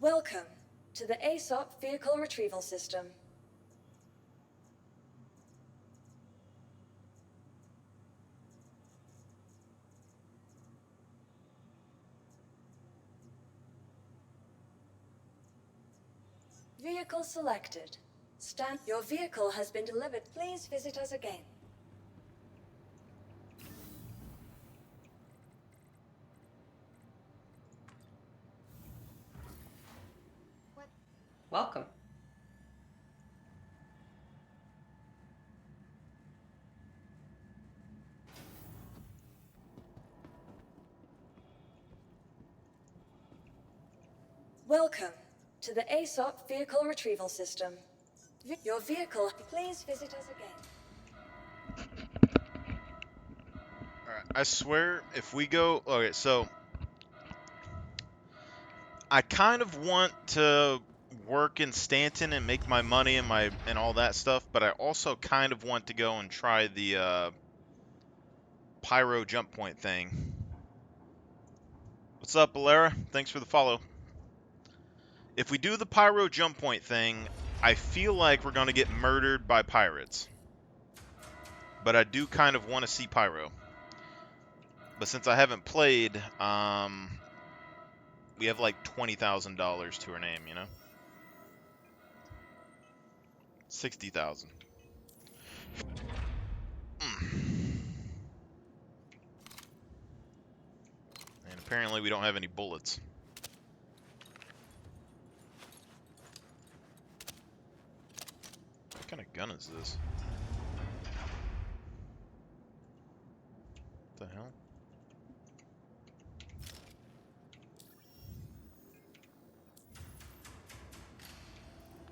Welcome to the ASOP Vehicle Retrieval System. Vehicle selected. Your vehicle has been delivered. Please visit us again. Welcome. Welcome to the ASOP Vehicle Retrieval System. Your vehicle, please visit us again. Alright, I swear, if we go... Okay, so... I kind of want to work in Stanton and make my money and all that stuff, but I also kind of want to go and try the pyro jump point thing. What's up, Alera? Thanks for the follow. If we do the pyro jump point thing, I feel like we're going to get murdered by pirates. But I do kind of want to see pyro. But since I haven't played, we have like $20,000 to our name, you know? 60,000. And apparently we don't have any bullets. What kind of gun is this? What the hell?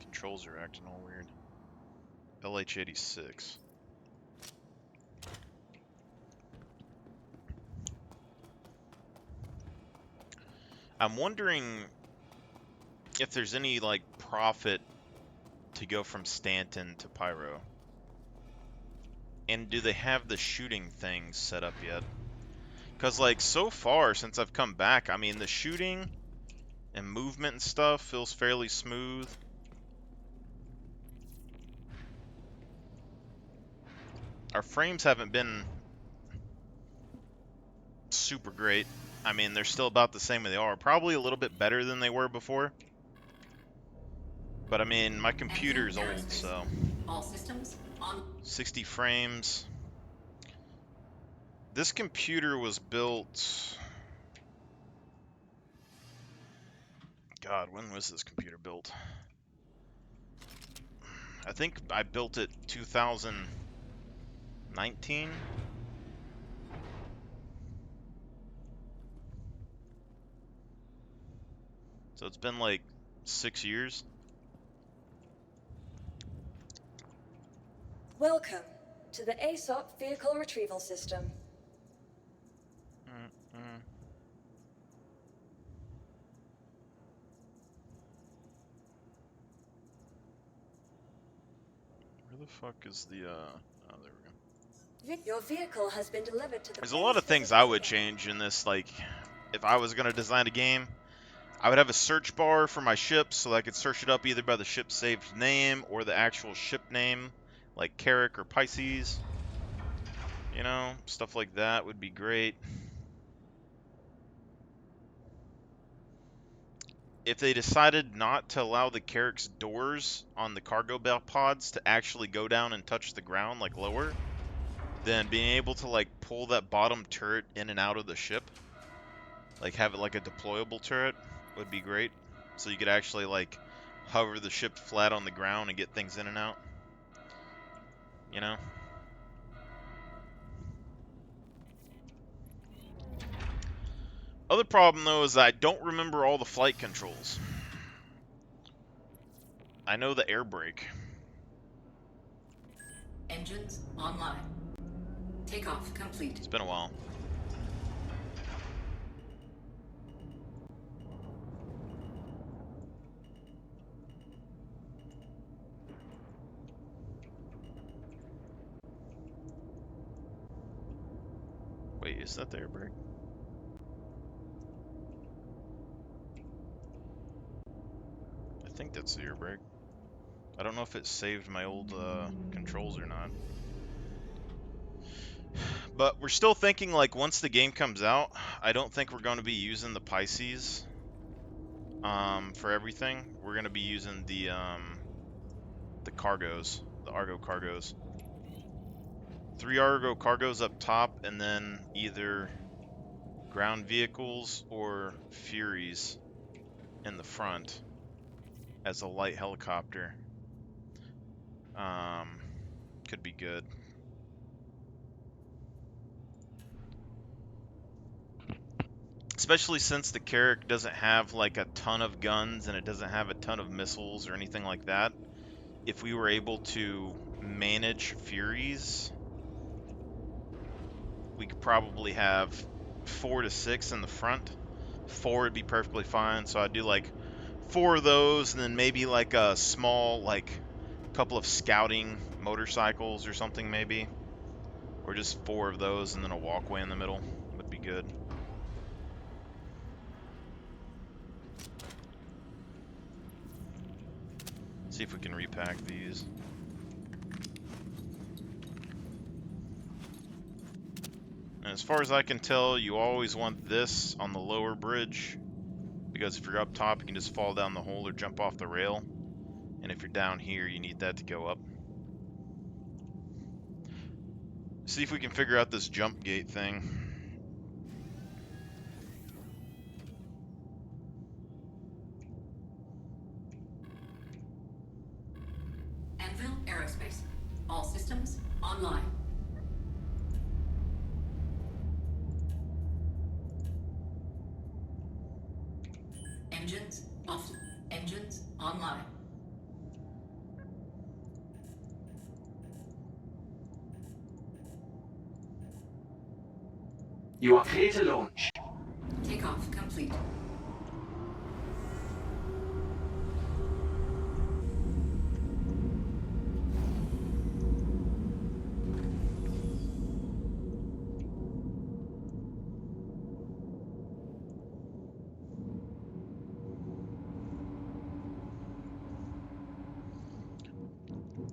Controls are acting all weird. LH-86. I'm wondering if there's any, like, profit to go from Stanton to Pyro. And do they have the shooting things set up yet? Because, like, so far, since I've come back, I mean, the shooting and movement and stuff feels fairly smooth. Our frames haven't been super great. I mean, they're still about the same as they are. Probably a little bit better than they were before. But I mean, my computer's old, so... All systems on. 60 frames. This computer was built... God, when was this computer built? I think I built it 2019. So it's been like 6 years. Welcome to the ASOP Vehicle Retrieval System. Where the fuck is the, oh, there we go. Your vehicle has been delivered to the. There's a lot of things I would change in this, like, if I was going to design a game. I would have a search bar for my ships so that I could search it up either by the ship saved name or the actual ship name, like Carrack or Pisces. You know, stuff like that would be great. If they decided not to allow the Carrack's doors on the cargo bell pods to actually go down and touch the ground, like lower, then being able to like pull that bottom turret in and out of the ship, like have it like a deployable turret, would be great. So you could actually like hover the ship flat on the ground and get things in and out. You know? Other problem though is that I don't remember all the flight controls. I know the air brake. Engines online. Takeoff complete. It's been a while. Wait, is that the air brake? I think that's the air brake. I don't know if it saved my old controls or not. But we're still thinking, like, once the game comes out, I don't think we're going to be using the Pisces for everything. We're going to be using the cargos, the Argo cargos. 3 Argo cargos up top, and then either ground vehicles or Furies in the front as a light helicopter. Could be good. Especially since the Carrack doesn't have like a ton of guns and it doesn't have a ton of missiles or anything like that. If we were able to manage Furies, we could probably have 4 to 6 in the front. 4 would be perfectly fine, so I'd do like 4 of those and then maybe like a small, like, couple of scouting motorcycles or something maybe. Or just 4 of those and then a walkway in the middle would be good. See if we can repack these. And as far as I can tell, you always want this on the lower bridge, because if you're up top, you can just fall down the hole or jump off the rail. And if you're down here, you need that to go up. See if we can figure out this jump gate thing. Anvil Aerospace. All systems online. Engines off. Engines online. You are clear to launch. Takeoff complete.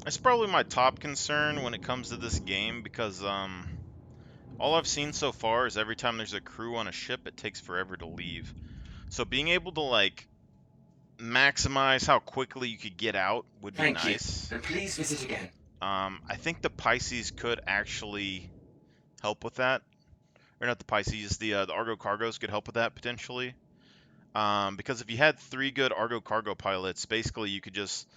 That's probably my top concern when it comes to this game, because all I've seen so far is every time there's a crew on a ship, it takes forever to leave. So being able to like maximize how quickly you could get out would be Thank nice. you, and please visit again. I think the Pisces could actually help with that, or not the Pisces, the Argo cargos could help with that potentially. Because if you had 3 good Argo cargo pilots, basically you could just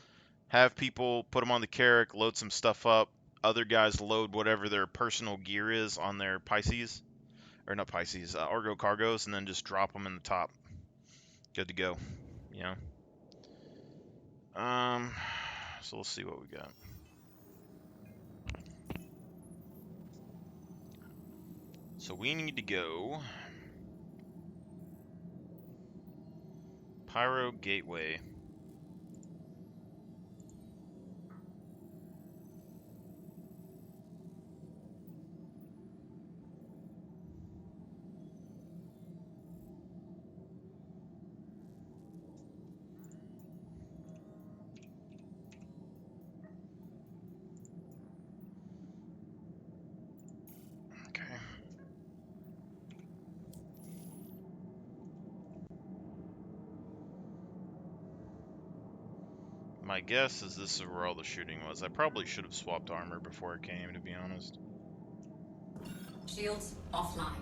have people put them on the Carrack, load some stuff up. Other guys load whatever their personal gear is on their Pisces, or not Pisces, Argo cargos, and then just drop them in the top. Good to go, you know. So let's see what we got. So we need to go Pyro Gateway. My guess is this is where all the shooting was. I probably should have swapped armor before I came, to be honest. Shields offline.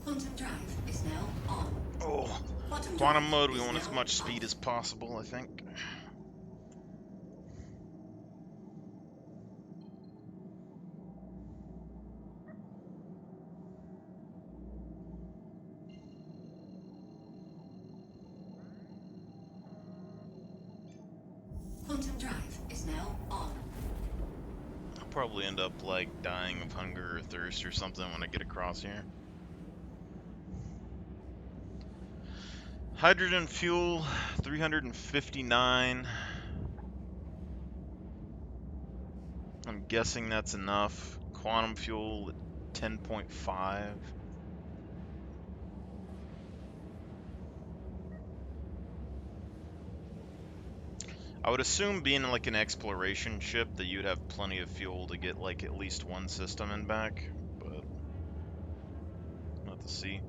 Quantum drive is now on. Oh, Quantum quantum drive mode, we is want as now much speed on. as possible, I think. Quantum drive is now on. I'll probably end up, like, dying of hunger or thirst or something when I get across here. Hydrogen fuel, 359. I'm guessing that's enough. Quantum fuel, 10.5. I would assume being like an exploration ship that you'd have plenty of fuel to get like at least one system in back, but we'll have to see.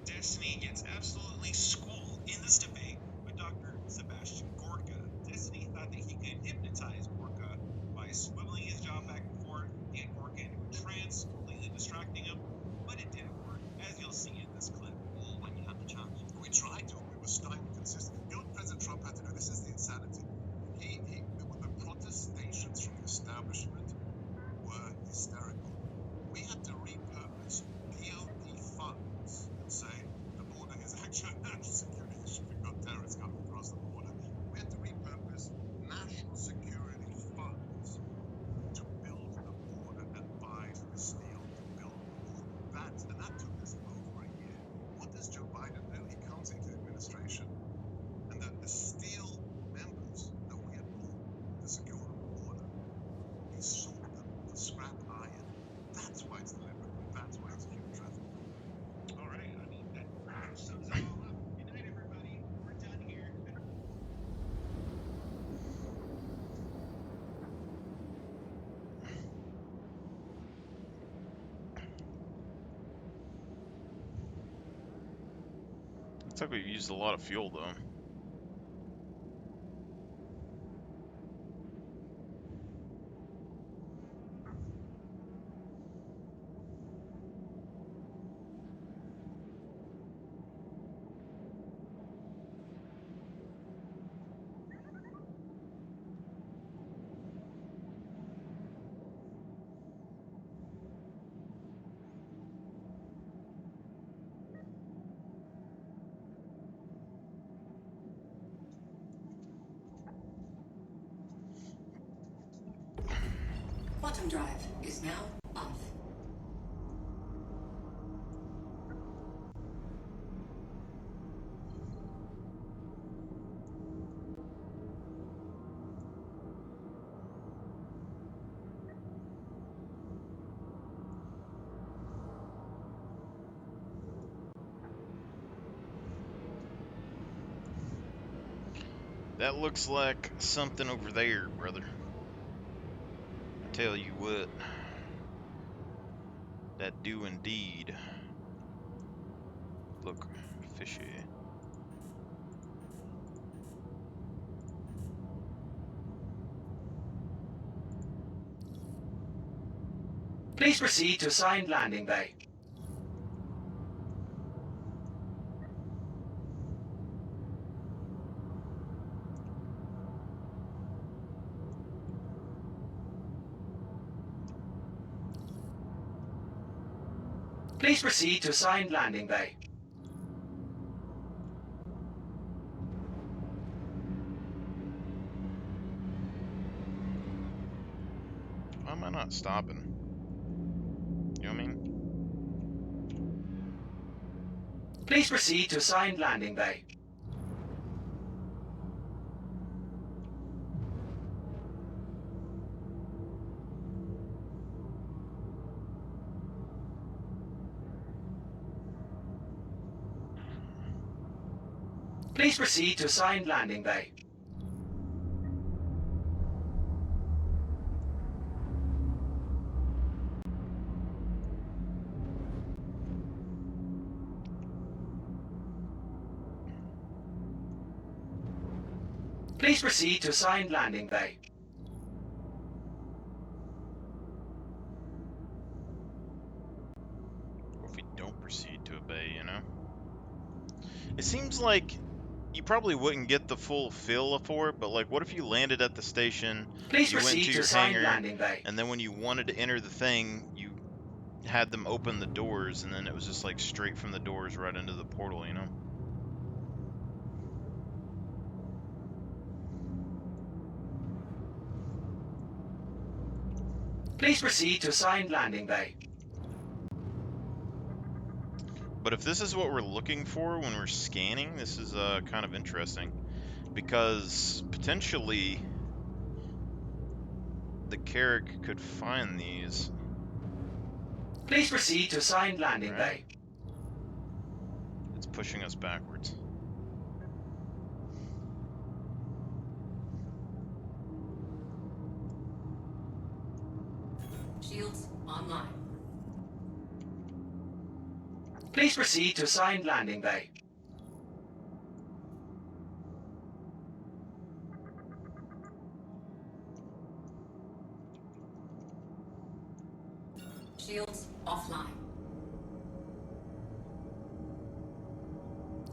Destiny gets absolutely schooled in this debate with Dr. Sebastian Gorka. Destiny thought that he could hypnotize Gorka by swiveling his jaw back and forth, get Gorka into a trance, completely distracting him, but it didn't work, as you'll see in this clip. When you have the chance. We tried to, we were stymied consistently. You know what President Trump had to do? This is the insanity. The protestations from the establishment were hysterical. We had to repurpose DOD funds and say the border is actually a national security issue. We've got terrorists coming across the border. We had to repurpose national security funds to build the border and buy the steel to build the border. That took us over a year. What does Joe Biden do? He comes into the administration, and the steel members that we had bought to secure the border, he sold them for scrap iron. That's why it's deliberate. That's why it's human trafficking. All right, I mean, that sums it all up. Good night, everybody. We're done here. Looks like we've used a lot of fuel though. Quantum drive is now off. That looks like something over there, brother. I tell you what. That do indeed look fishy. Please proceed to assigned landing bay. Please proceed to assigned landing bay. Why am I not stopping? You know what I mean? Please proceed to assigned landing bay. Please proceed to assigned landing bay. Please proceed to assigned landing bay. Or if we don't proceed to a bay, you know? It seems like you probably wouldn't get the full feel for it, but like, what if you landed at the station, Please you went proceed to to your assigned hangar, landing bay. and then when you wanted to enter the thing, you had them open the doors, and then it was just like straight from the doors right into the portal, you know? Please proceed to assigned landing bay. But if this is what we're looking for when we're scanning, this is kind of interesting. Because potentially the Carrack could find these. Please proceed to assigned landing Right. bay. It's pushing us backwards. Shields online. Please proceed to assigned landing bay. Shields offline.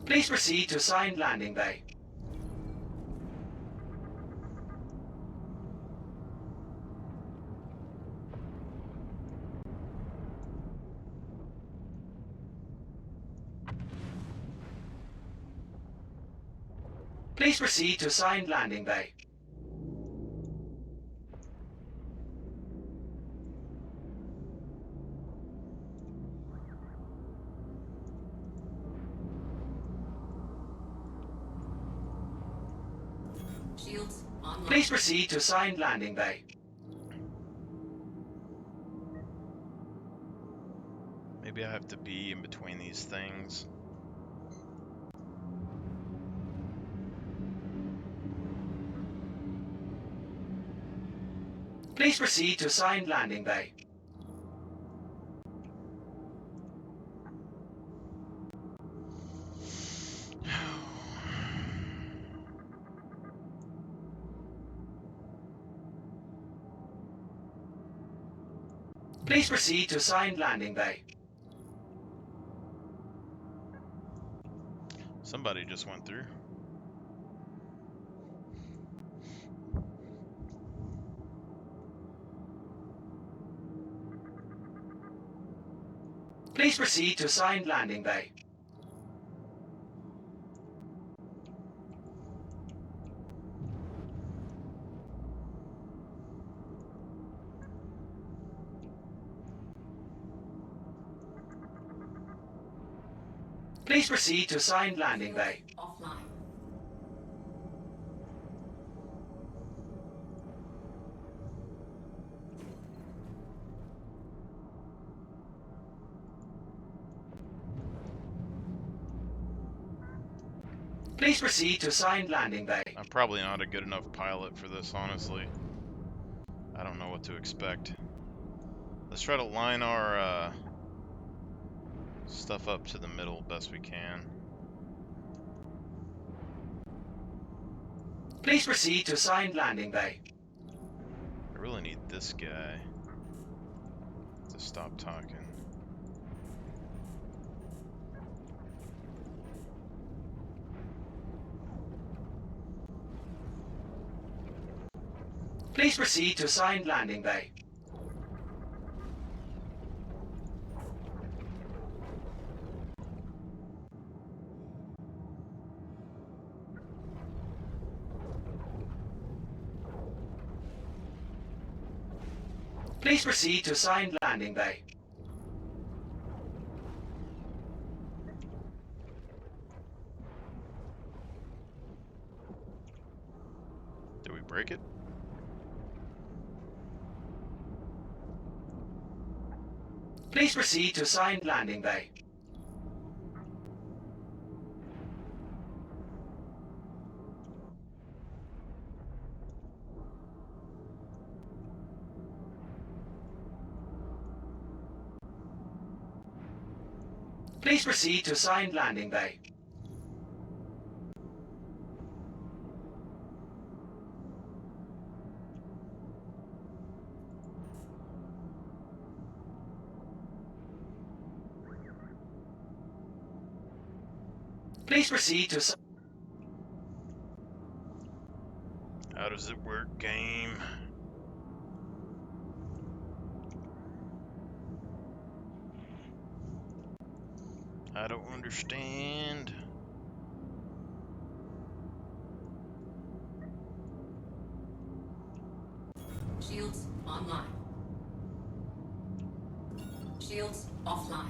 Please proceed to assigned landing bay. Please proceed to assigned landing bay. Shields online. Please proceed to assigned landing bay. Maybe I have to be in between these things. Please proceed to assigned landing bay. Please proceed to assigned landing bay. Somebody just went through. Please proceed to assigned landing bay. Please proceed to assigned landing bay. Offline. Please proceed to assigned landing bay. I'm probably not a good enough pilot for this, honestly. I don't know what to expect. Let's try to line our stuff up to the middle best we can. Please proceed to assigned landing bay. I really need this guy to stop talking. Please proceed to assigned landing bay. Please proceed to assigned landing bay. Did we break it? Please proceed to assigned landing bay. Please proceed to assigned landing bay. Please proceed to... How does it work, game? I don't understand. Shields online. Shields offline.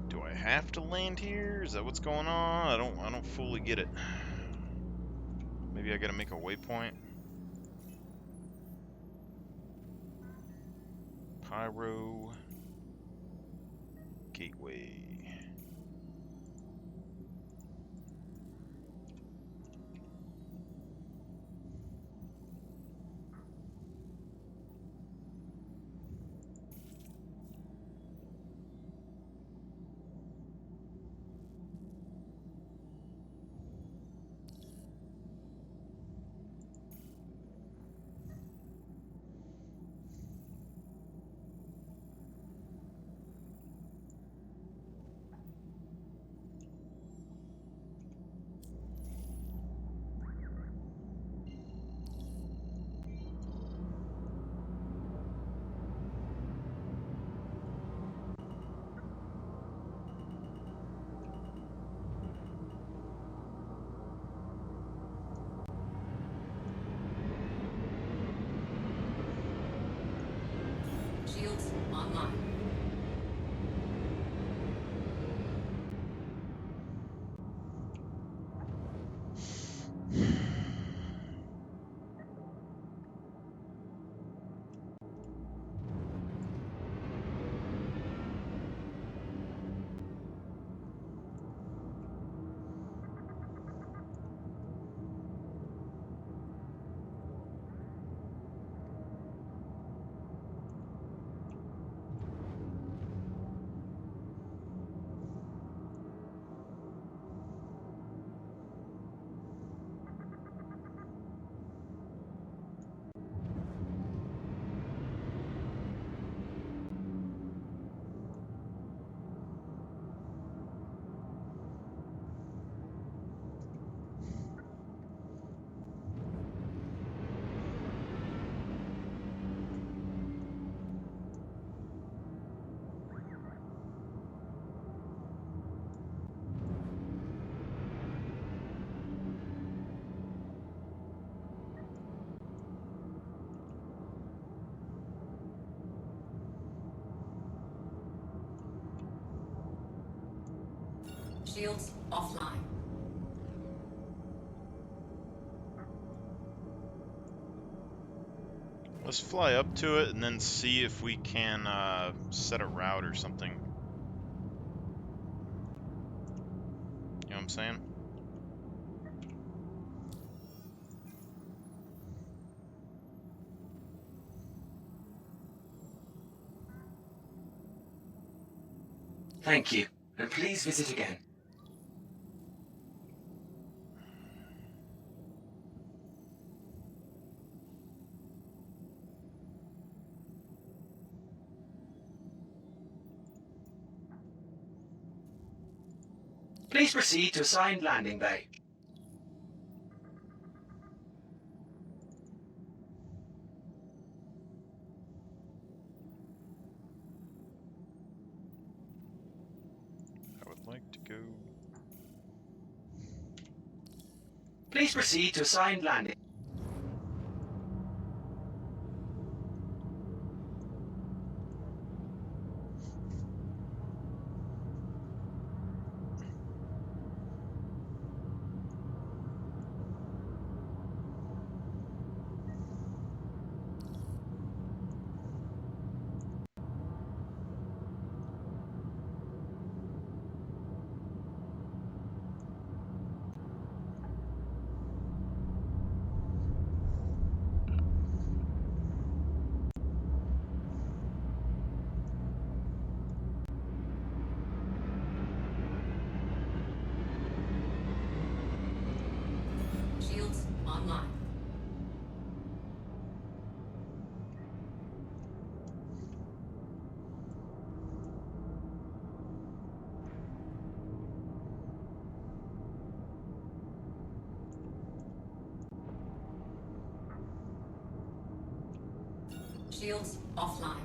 Do I have to land here? Is that what's going on? I don't fully get it. Maybe I gotta make a waypoint. Pyro Gateway. Shields online. Shields offline. Let's fly up to it and then see if we can set a route or something. You know what I'm saying? Thank you, and please visit again. Please proceed to assigned landing bay. like to go. Please proceed to assigned landing. Shields online. Shields offline.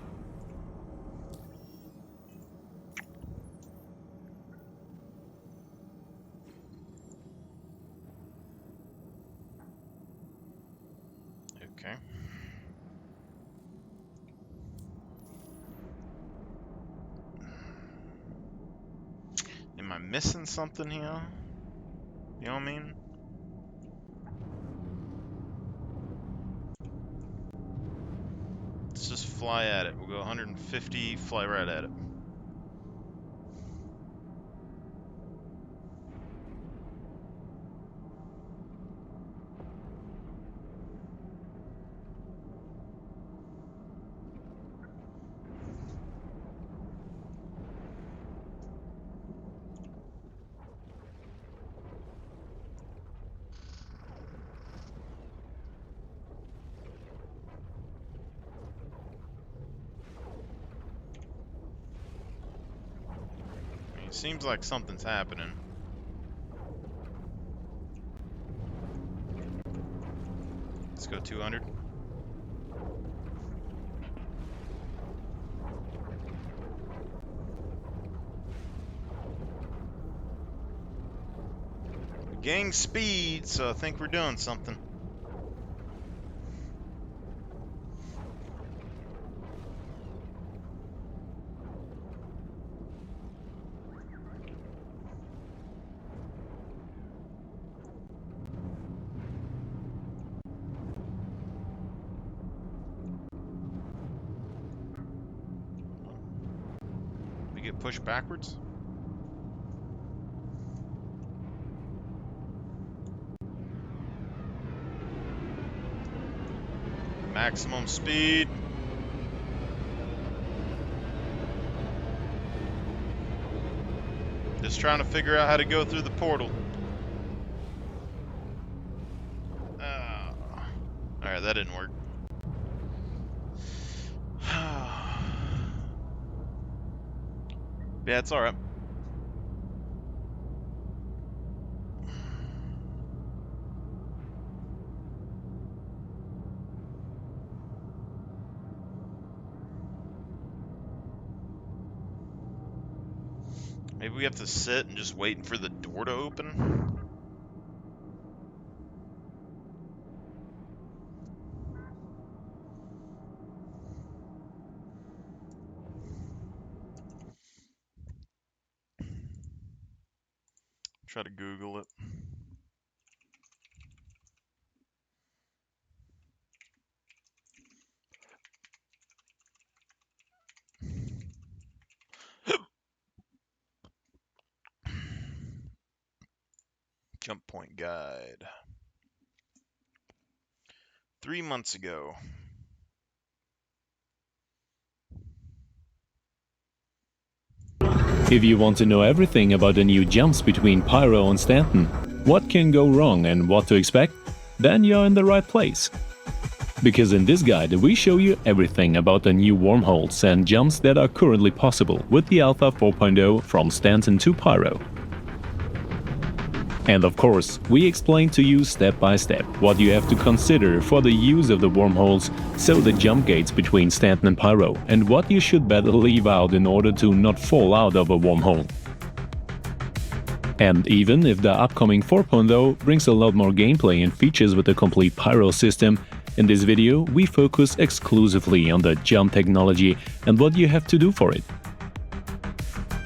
Okay. Am I missing something here? You know what I mean? Let's just fly at it. We'll go 150, fly right at it. It seems like something's happening. Let's go 200. We gained speed, so I think we're doing something. We get pushed backwards. Maximum speed. Just trying to figure out how to go through the portal. Alright, that didn't work. Yeah, it's alright. Maybe we have to sit and just waiting for the door to open. Try to Google it. Jump point guide. 3 months ago. If you want to know everything about the new jumps between Pyro and Stanton, what can go wrong and what to expect, then you're in the right place. Because in this guide we show you everything about the new wormholes and jumps that are currently possible with the Alpha 4.0 from Stanton to Pyro. And of course, we explain to you step by step what you have to consider for the use of the wormholes, so the jump gates between Stanton and Pyro, and what you should better leave out in order to not fall out of a wormhole. And even if the upcoming 4.0 brings a lot more gameplay and features with the complete Pyro system, in this video we focus exclusively on the jump technology and what you have to do for it.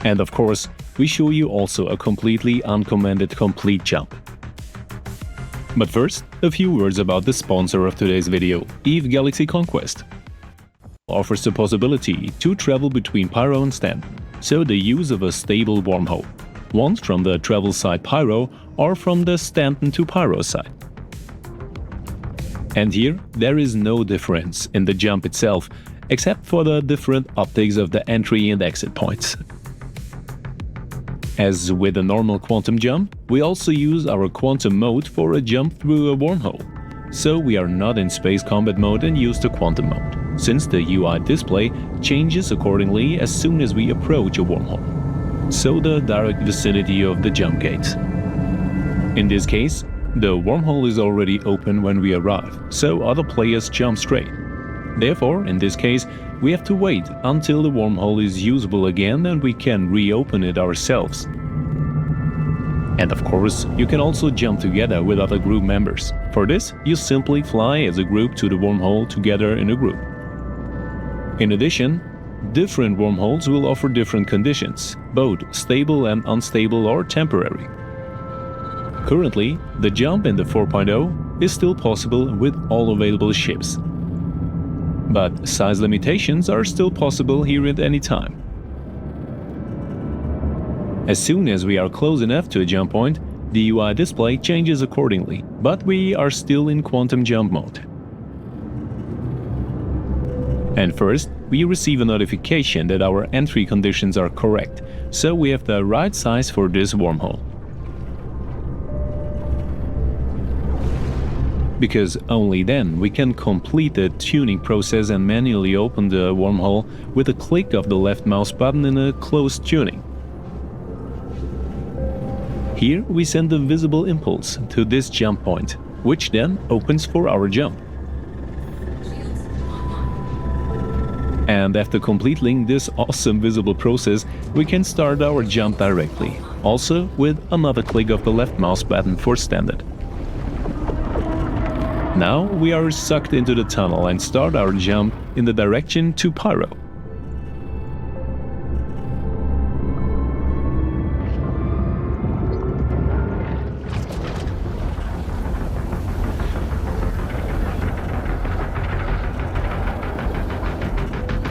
And of course, we show you also a completely uncommanded complete jump. But first, a few words about the sponsor of today's video, EVE Galaxy Conquest. Offers the possibility to travel between Pyro and Stanton, so the use of a stable wormhole, once from the travel side Pyro or from the Stanton to Pyro side. And here, there is no difference in the jump itself, except for the different optics of the entry and exit points. As with a normal quantum jump, we also use our quantum mode for a jump through a wormhole, so we are not in space combat mode and use the quantum mode, since the UI display changes accordingly as soon as we approach a wormhole, so the direct vicinity of the jump gates. In this case, the wormhole is already open when we arrive, so other players jump straight. Therefore, in this case, we have to wait until the wormhole is usable again and we can reopen it ourselves. And of course, you can also jump together with other group members. For this, you simply fly as a group to the wormhole together in a group. In addition, different wormholes will offer different conditions, both stable and unstable or temporary. Currently, the jump in the 4.0 is still possible with all available ships. But size limitations are still possible here at any time. As soon as we are close enough to a jump point, the UI display changes accordingly, but we are still in quantum jump mode. And first, we receive a notification that our entry conditions are correct, so we have the right size for this wormhole. Because only then we can complete the tuning process and manually open the wormhole with a click of the left mouse button in a closed tuning. Here we send a visible impulse to this jump point, which then opens for our jump. Shields online. And after completing this awesome visible process, we can start our jump directly, also with another click of the left mouse button for standard. Now we are sucked into the tunnel and start our jump in the direction to Pyro.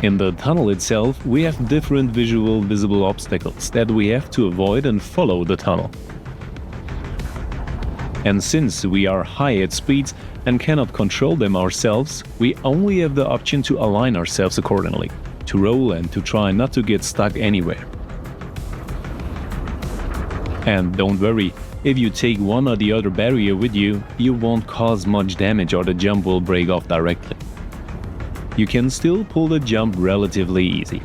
In the tunnel itself, we have different visible obstacles that we have to avoid and follow the tunnel. And since we are high at speeds and cannot control them ourselves, we only have the option to align ourselves accordingly, to roll and to try not to get stuck anywhere. And don't worry, if you take one or the other barrier with you, you won't cause much damage or the jump will break off directly. You can still pull the jump relatively easy.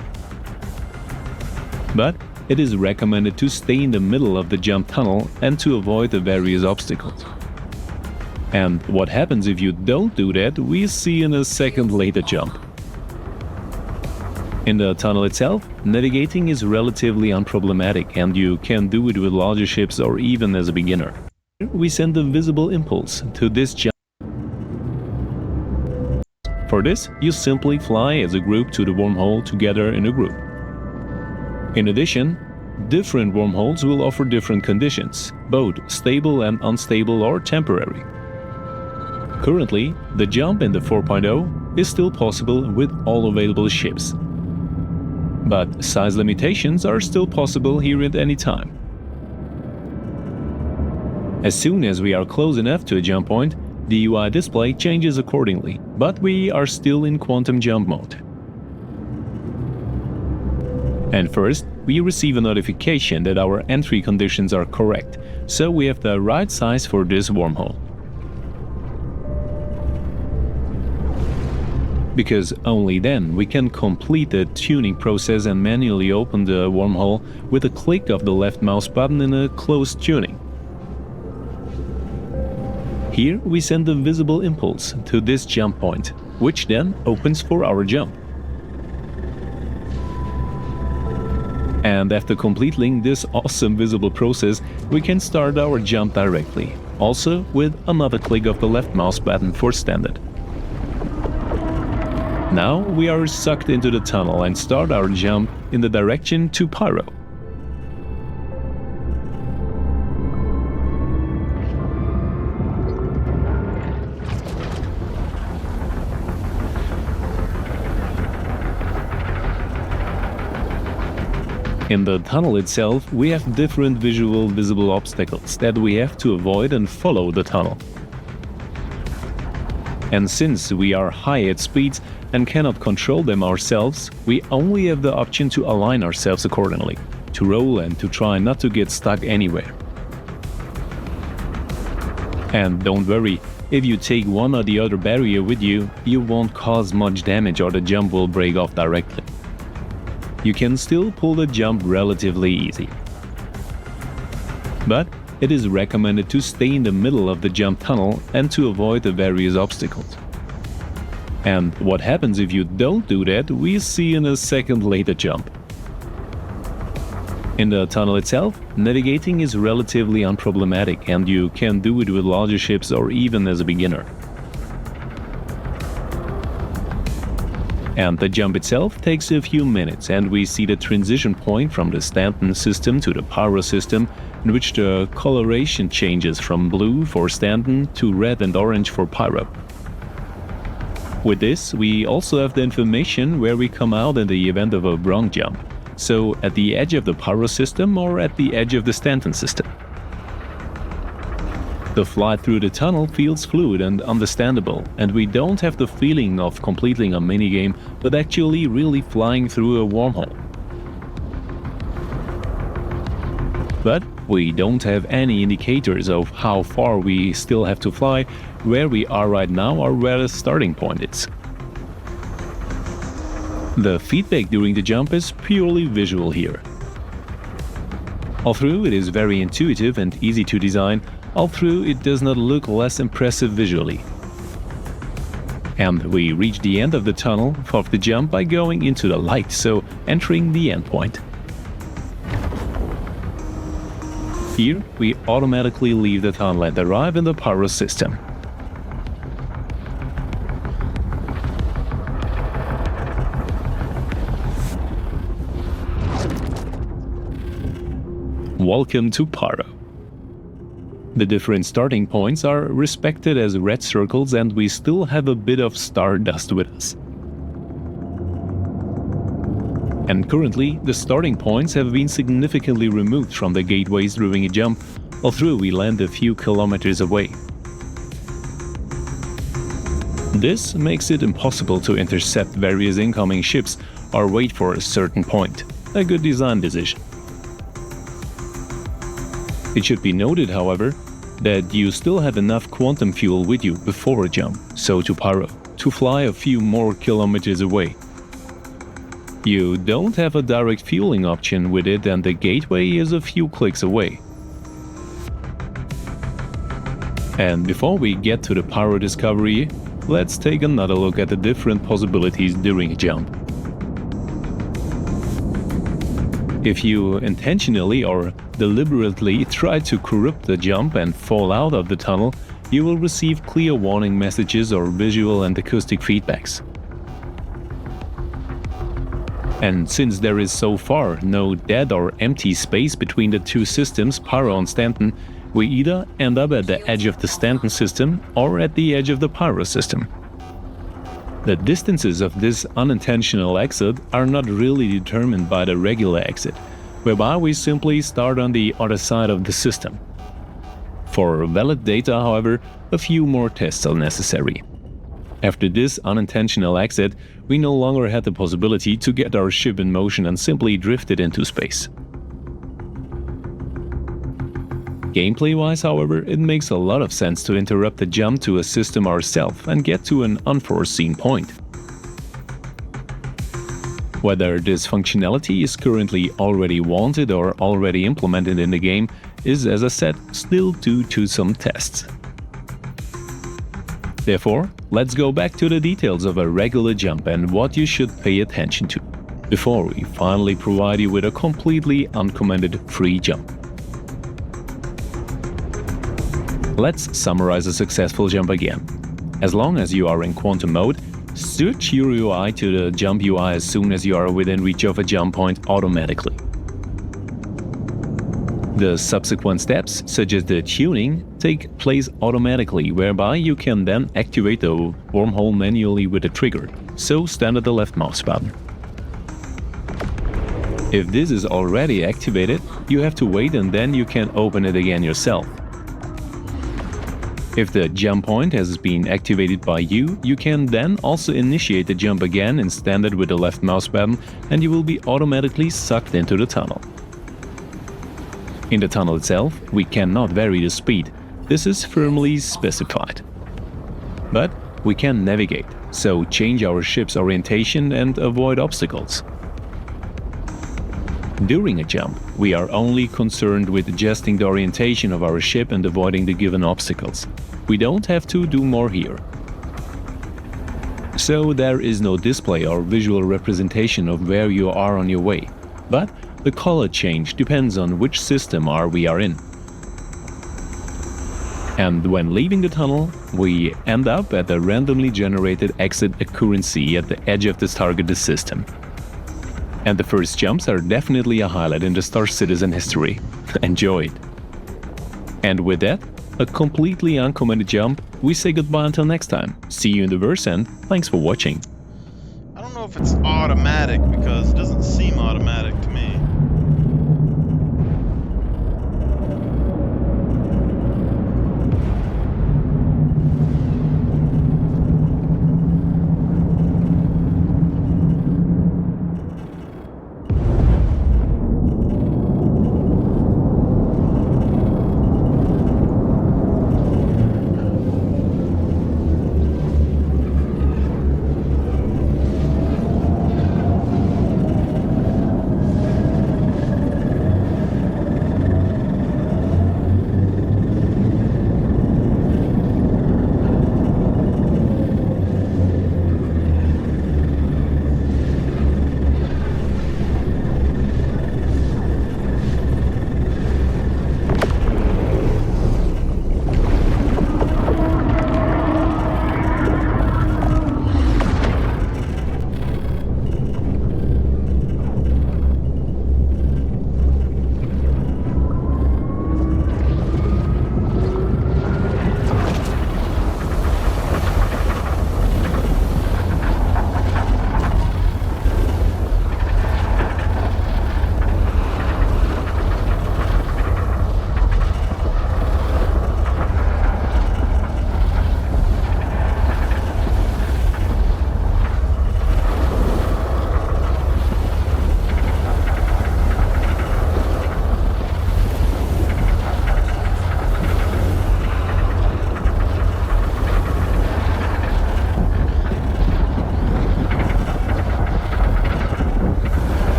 But it is recommended to stay in the middle of the jump tunnel and to avoid the various obstacles. And what happens if you don't do that, we see in a second later jump. In the tunnel itself, navigating is relatively unproblematic and you can do it with larger ships or even as a beginner. We send a visible impulse to this jump. For this, you simply fly as a group to the wormhole together in a group. In addition, different wormholes will offer different conditions, both stable and unstable or temporary. Currently, the jump in the 4.0 is still possible with all available ships. But size limitations are still possible here at any time. As soon as we are close enough to a jump point, the UI display changes accordingly, but we are still in quantum jump mode. And first, we receive a notification that our entry conditions are correct, so we have the right size for this wormhole. Because only then we can complete the tuning process and manually open the wormhole with a click of the left mouse button in a closed tuning. Here we send a visible impulse to this jump point, which then opens for our jump. And after completing this awesome visible process, we can start our jump directly, also with another click of the left mouse button for standard. Now we are sucked into the tunnel and start our jump in the direction to Pyro. In the tunnel itself, we have different visible obstacles that we have to avoid and follow the tunnel. And since we are high at speeds and cannot control them ourselves, we only have the option to align ourselves accordingly, to roll and to try not to get stuck anywhere. And don't worry, if you take one or the other barrier with you, you won't cause much damage or the jump will break off directly. You can still pull the jump relatively easy. But it is recommended to stay in the middle of the jump tunnel and to avoid the various obstacles. And what happens if you don't do that, we see in a second later jump. In the tunnel itself, navigating is relatively unproblematic and you can do it with larger ships or even as a beginner. And the jump itself takes a few minutes and we see the transition point from the Stanton system to the Pyro system, in which the coloration changes from blue for Stanton to red and orange for Pyro. With this, we also have the information where we come out in the event of a wrong jump, so at the edge of the Pyro system or at the edge of the Stanton system. The flight through the tunnel feels fluid and understandable, and we don't have the feeling of completing a minigame, but actually really flying through a wormhole. But we don't have any indicators of how far we still have to fly, where we are right now or where the starting point is. The feedback during the jump is purely visual here. Although it is very intuitive and easy to design, although it does not look less impressive visually. And we reach the end of the tunnel of the jump by going into the light, so entering the endpoint. Here, we automatically leave the tunnel and arrive in the Pyro system. Welcome to Pyro. The different starting points are respected as red circles and we still have a bit of stardust with us. And currently, the starting points have been significantly removed from the gateways during a jump, although we land a few kilometers away. This makes it impossible to intercept various incoming ships or wait for a certain point. A good design decision. It should be noted, however, that you still have enough quantum fuel with you before a jump, so to Pyro, to fly a few more kilometers away. You don't have a direct fueling option with it and the gateway is a few clicks away. And before we get to the Pyro discovery, let's take another look at the different possibilities during a jump. If you intentionally or deliberately try to corrupt the jump and fall out of the tunnel, you will receive clear warning messages or visual and acoustic feedbacks. And since there is so far no dead or empty space between the two systems, Pyro and Stanton, we either end up at the edge of the Stanton system or at the edge of the Pyro system. The distances of this unintentional exit are not really determined by the regular exit, whereby we simply start on the other side of the system. For valid data, however, a few more tests are necessary. After this unintentional exit, we no longer had the possibility to get our ship in motion and simply drifted into space. Gameplay-wise, however, it makes a lot of sense to interrupt the jump to a system ourselves and get to an unforeseen point. Whether this functionality is currently already wanted or already implemented in the game is, as I said, still due to some tests. Therefore, let's go back to the details of a regular jump and what you should pay attention to. before we finally provide you with a completely uncommented free jump. Let's summarize a successful jump again. As long as you are in quantum mode, switch your UI to the jump UI as soon as you are within reach of a jump point automatically. The subsequent steps, such as the tuning, take place automatically, whereby you can then activate the wormhole manually with a trigger, so stand at the left mouse button. If this is already activated, you have to wait and then you can open it again yourself. If the jump point has been activated by you, you can then also initiate the jump again and stand it with the left mouse button, and you will be automatically sucked into the tunnel. In the tunnel itself, we cannot vary the speed. This is firmly specified. But we can navigate, so change our ship's orientation and avoid obstacles. During a jump, we are only concerned with adjusting the orientation of our ship and avoiding the given obstacles. We don't have to do more here. So there is no display or visual representation of where you are on your way, but the color change depends on which system we are in. And when leaving the tunnel, we end up at the randomly generated exit accuracy at the edge of this targeted system. And the first jumps are definitely a highlight in the Star Citizen history. Enjoy it! And with that, a completely uncommented jump, we say goodbye until next time. See you in the verse and thanks for watching. I don't know if it's automatic because it doesn't seem automatic to me.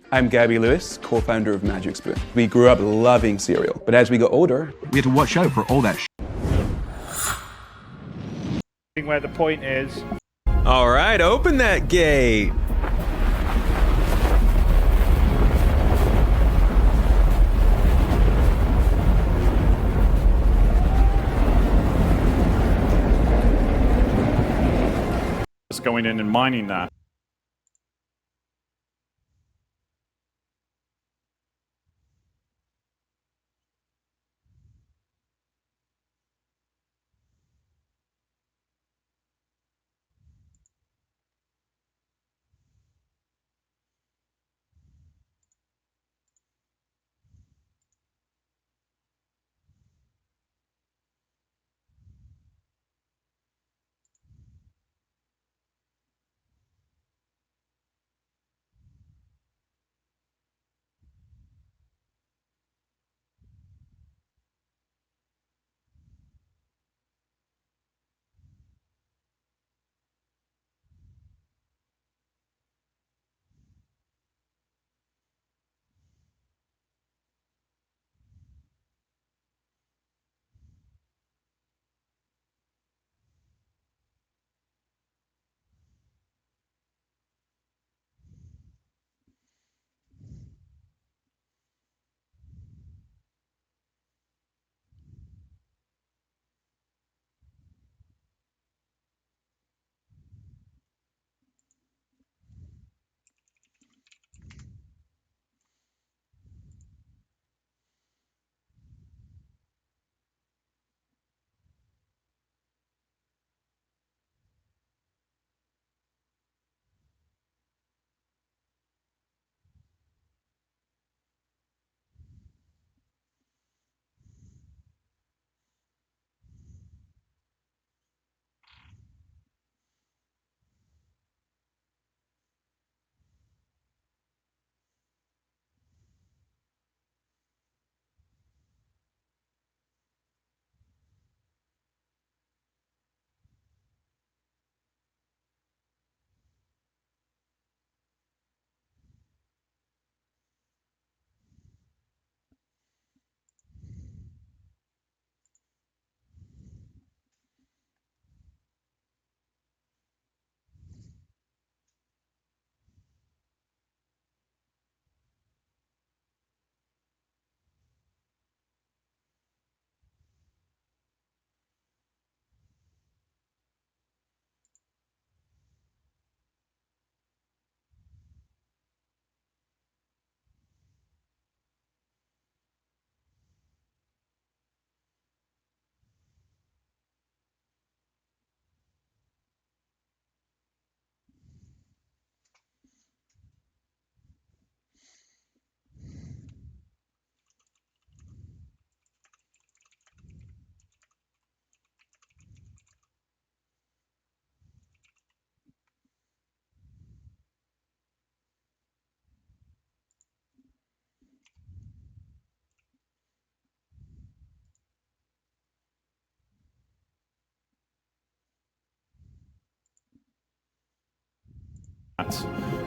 I'm Gabby Lewis, co-founder of Magic Spoon. We grew up loving cereal, but as we got older, we had to watch out for all that where the point is. All right, open that gate. Just going in and mining that.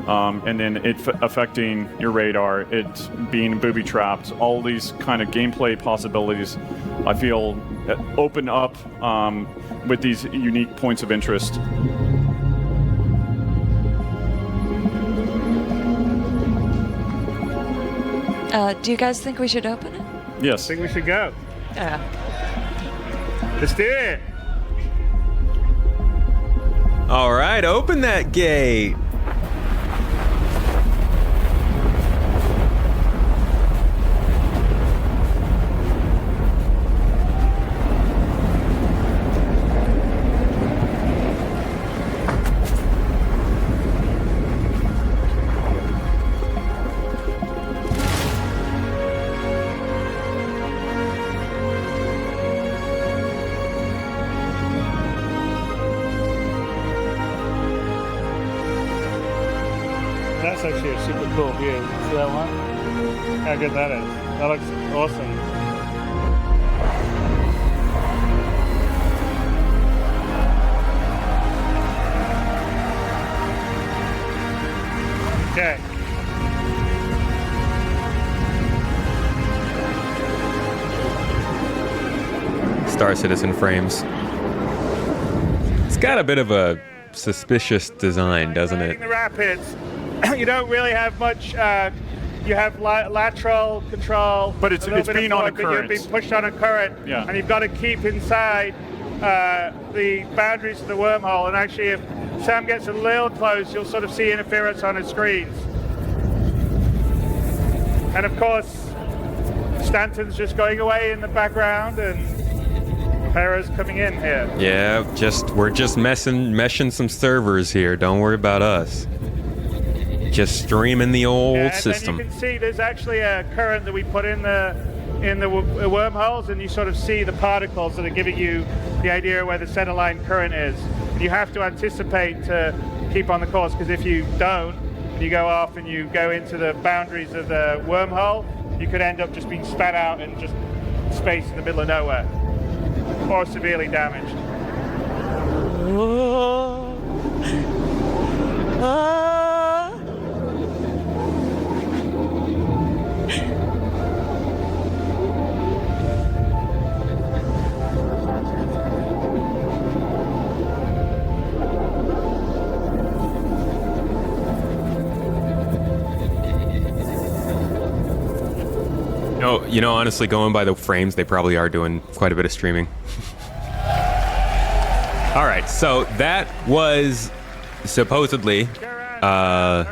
and then it affecting your radar, it being booby trapped, all these kind of gameplay possibilities, I feel open up with these unique points of interest. Do you guys think we should open it? Yes. I think we should go. Yeah. Let's do it. All right, open that gate. That's actually a super cool view. See that one? How good that is. That looks awesome. Okay. Star Citizen frames. It's got a bit of a suspicious design, doesn't it? In the rapids, you don't really have much. You have lateral control, But it's being on a current. You're being pushed on a current, Yeah. and you've got to keep inside the boundaries of the wormhole. And actually, if Sam gets a little close, you'll sort of see interference on his screens. And of course, Stanton's just going away in the background, and Para's coming in here. Yeah, we're just meshing some servers here. Don't worry about us. Just streaming the old And system. then you can see there's actually a current that we put in the wormholes, and you sort of see the particles that are giving you the idea where the centerline current is. And you have to anticipate to keep on the course, because if you don't, and you go off and you go into the boundaries of the wormhole, you could end up just being spat out in just space in the middle of nowhere, or severely damaged. You know, honestly, going by the frames, they probably are doing quite a bit of streaming. All right, so that was supposedly not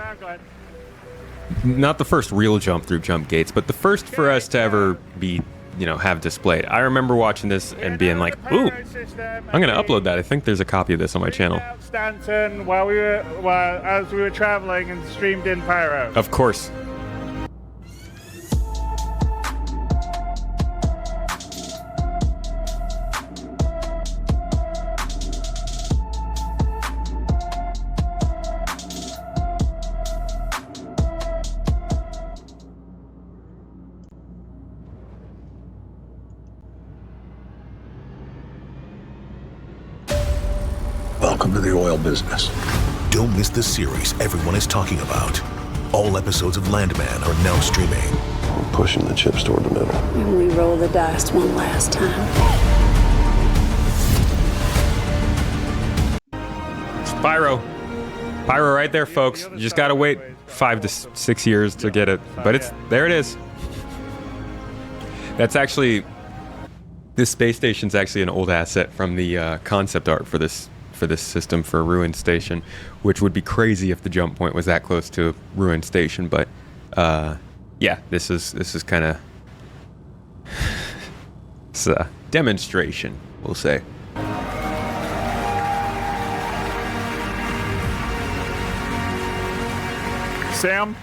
the first real jump through jump gates, but the first for us to ever be, have displayed. I remember watching this and being like, ooh, I'm going to upload that. I think there's a copy of this on my channel. Stanton as we were traveling and streamed in Pyro. Of course. Welcome to the oil business. Don't miss the series everyone is talking about. All episodes of Landman are now streaming. We're pushing the chips toward the middle. And we roll the dice one last time. It's Pyro. Pyro right there, folks. You just gotta wait 5 to 6 years to get it. But there it is. That's actually, this space station's actually an old asset from the concept art for this system for Ruined Station, which would be crazy if the jump point was that close to Ruined Station. But yeah, this is kind of it's a demonstration, we'll say. Sam.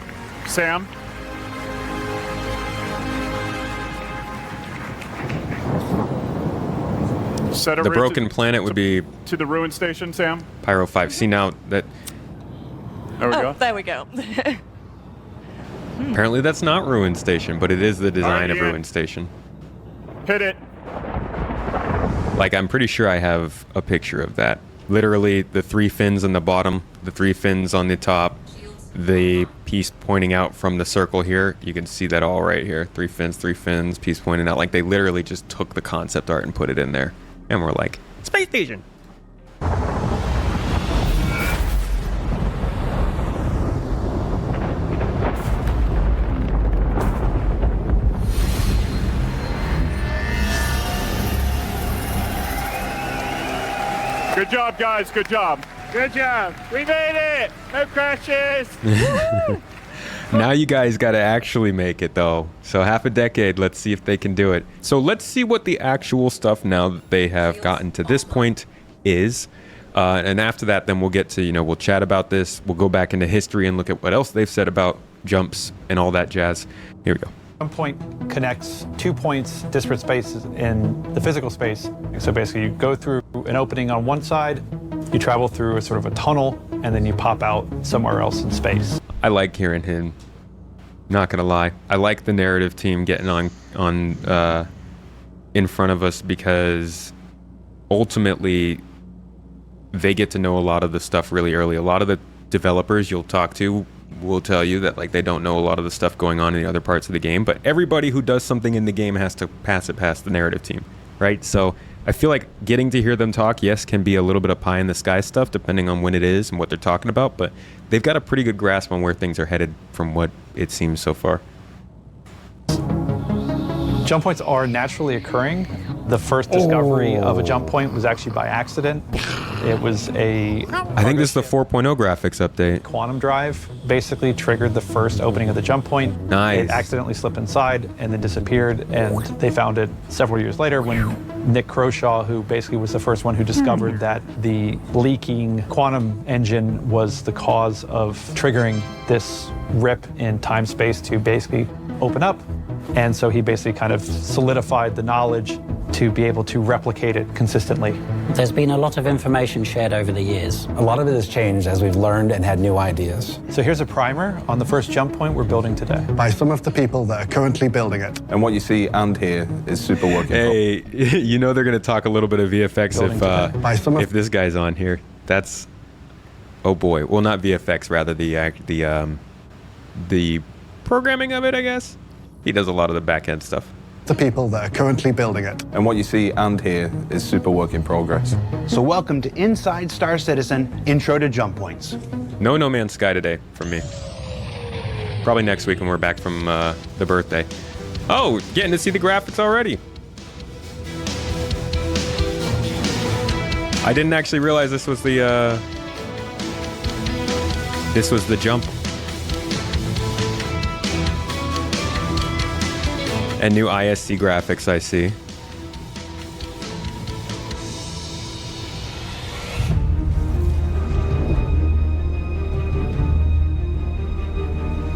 Set a The route broken planet would be to the Ruined Station, Sam. Pyro 5. See now that There we go. There we go. apparently that's not Ruined Station, but it is the design of yeah. Ruined Station. Hit it. Like, I'm pretty sure I have a picture of that. Literally, the 3 fins on the bottom, the 3 fins on the top, the piece pointing out from the circle here, you can see that all right here. 3 fins, piece pointing out. Like, they literally just took the concept art and put it in there. And we're like, space station! Good job, guys. Good job. Good job. We made it. No crashes. Now you guys got to actually make it, though. So half a decade. Let's see if they can do it. So let's see what the actual stuff, now that they have gotten to this point, is. And after that, then we'll get to, we'll chat about this. We'll go back into history and look at what else they've said about jumps and all that jazz. Here we go. One point connects 2 points, disparate spaces in the physical space. So basically, you go through an opening on one side, you travel through a sort of a tunnel, and then you pop out somewhere else in space. I like hearing him. Not gonna lie, I like the narrative team getting on in front of us, because ultimately they get to know a lot of the stuff really early. A lot of the developers you'll talk to will tell you that, like, they don't know a lot of the stuff going on in the other parts of the game, but everybody who does something in the game has to pass it past the narrative team, right? So I feel like getting to hear them talk, yes, can be a little bit of pie in the sky stuff depending on when it is and what they're talking about, but they've got a pretty good grasp on where things are headed from what it seems so far. Jump points are naturally occurring. The first discovery of a jump point was actually by accident. It was I think this is the 4.0 graphics update. Quantum drive basically triggered the first opening of the jump point. Nice. It accidentally slipped inside and then disappeared, and they found it several years later when Nick Croshaw, who basically was the first one who discovered that the leaking quantum engine was the cause of triggering this rip in time-space to basically open up. And so he basically kind of solidified the knowledge to be able to replicate it consistently. There's been a lot of information shared over the years. A lot of it has changed as we've learned and had new ideas. So here's a primer on the first jump point we're building today. By some of the people that are currently building it. And what you see and hear is super working. Hey, they're going to talk a little bit of VFX if this guy's on here. That's, oh boy. Well, not VFX, rather the programming of it, I guess. He does a lot of the back-end stuff. The people that are currently building it. And what you see and hear is super work in progress. So welcome to Inside Star Citizen, Intro to Jump Points. No Man's Sky today from me. Probably next week when we're back from the birthday. Oh, getting to see the graphics already. I didn't actually realize this was the jump. And new ISC graphics, I see.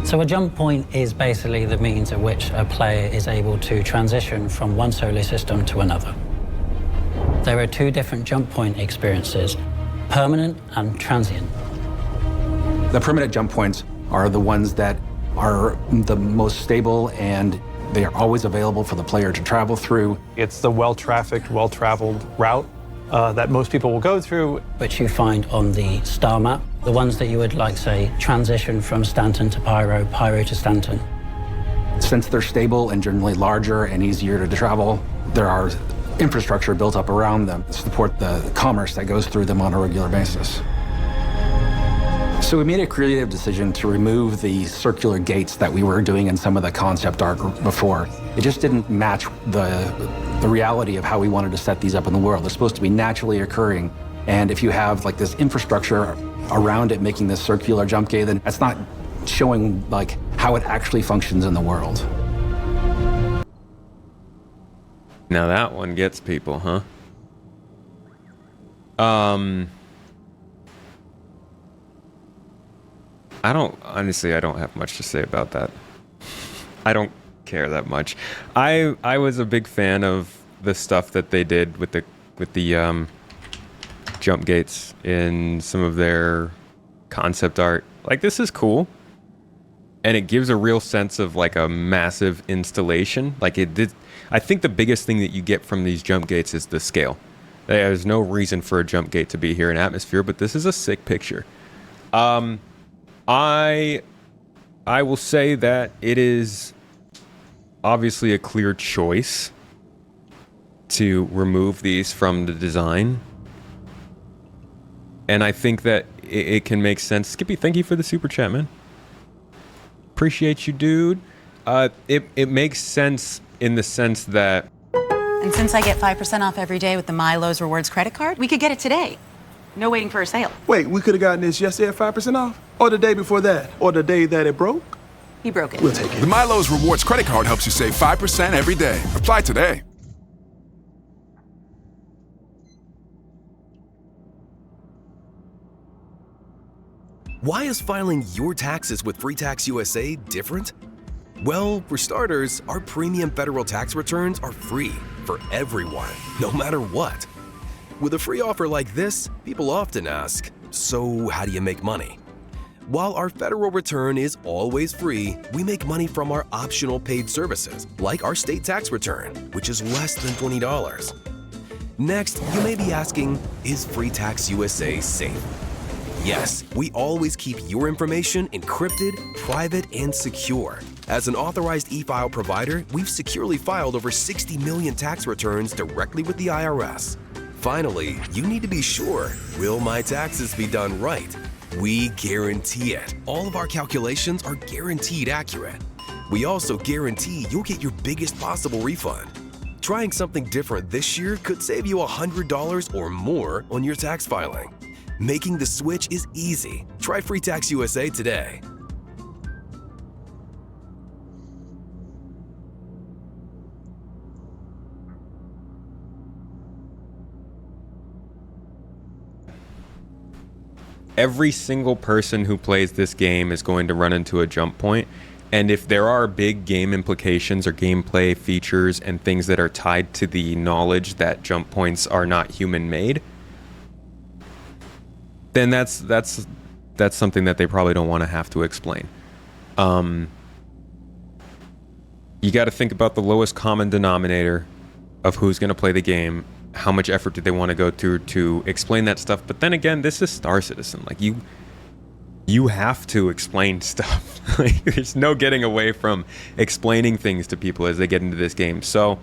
So a jump point is basically the means at which a player is able to transition from one solar system to another. There are 2 different jump point experiences, permanent and transient. The permanent jump points are the ones that are the most stable, and they are always available for the player to travel through. It's the well-trafficked, well-traveled route that most people will go through. Which you find on the star map. The ones that you would, like, say, transition from Stanton to Pyro, Pyro to Stanton. Since they're stable and generally larger and easier to travel, there are infrastructure built up around them to support the commerce that goes through them on a regular basis. So we made a creative decision to remove the circular gates that we were doing in some of the concept art before. It just didn't match the reality of how we wanted to set these up in the world. They're supposed to be naturally occurring. And if you have like this infrastructure around it making this circular jump gate, then that's not showing like how it actually functions in the world. Now that one gets people, huh? I don't have much to say about that. I don't care that much. I was a big fan of the stuff that they did with the jump gates in some of their concept art. Like, this is cool. And it gives a real sense of like a massive installation. Like it did. I think the biggest thing that you get from these jump gates is the scale. There's no reason for a jump gate to be here in atmosphere, but this is a sick picture. I will say that it is obviously a clear choice to remove these from the design. And I think that it can make sense. Skippy, thank you for the super chat, man. Appreciate you, dude. It makes sense in the sense that... And since I get 5% off every day with the Milo's Rewards credit card, we could get it today. No waiting for a sale. Wait, we could have gotten this yesterday at 5% off? Or the day before that? Or the day that it broke? He broke it. We'll take it. The Milo's Rewards credit card helps you save 5% every day. Apply today. Why is filing your taxes with Free Tax USA different? Well, for starters, our premium federal tax returns are free for everyone, no matter what. With a free offer like this, people often ask, so how do you make money? While our federal return is always free, we make money from our optional paid services, like our state tax return, which is less than $20. Next, you may be asking, is Free Tax USA safe? Yes, we always keep your information encrypted, private, and secure. As an authorized e-file provider, we've securely filed over 60 million tax returns directly with the IRS. Finally, you need to be sure, will my taxes be done right? We guarantee it. All of our calculations are guaranteed accurate. We also guarantee you'll get your biggest possible refund. Trying something different this year could save you $100 or more on your tax filing. Making the switch is easy. Try Free Tax USA today. Every single person who plays this game is going to run into a jump point. And if there are big game implications or gameplay features and things that are tied to the knowledge that jump points are not human-made, then that's something that they probably don't want to have to explain. You got to think about the lowest common denominator of who's going to play the game. How much effort do they want to go through to explain that stuff? But then again, this is Star Citizen. Like, you have to explain stuff. Like, there's no getting away from explaining things to people as they get into this game. So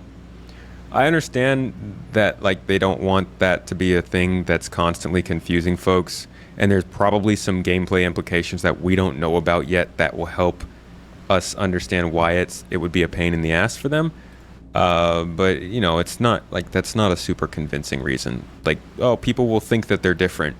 I understand that, like, they don't want that to be a thing that's constantly confusing folks, and there's probably some gameplay implications that we don't know about yet that will help us understand why it would be a pain in the ass for them. But, you know, it's not, like, that's not a super convincing reason. Like, oh, people will think that they're different.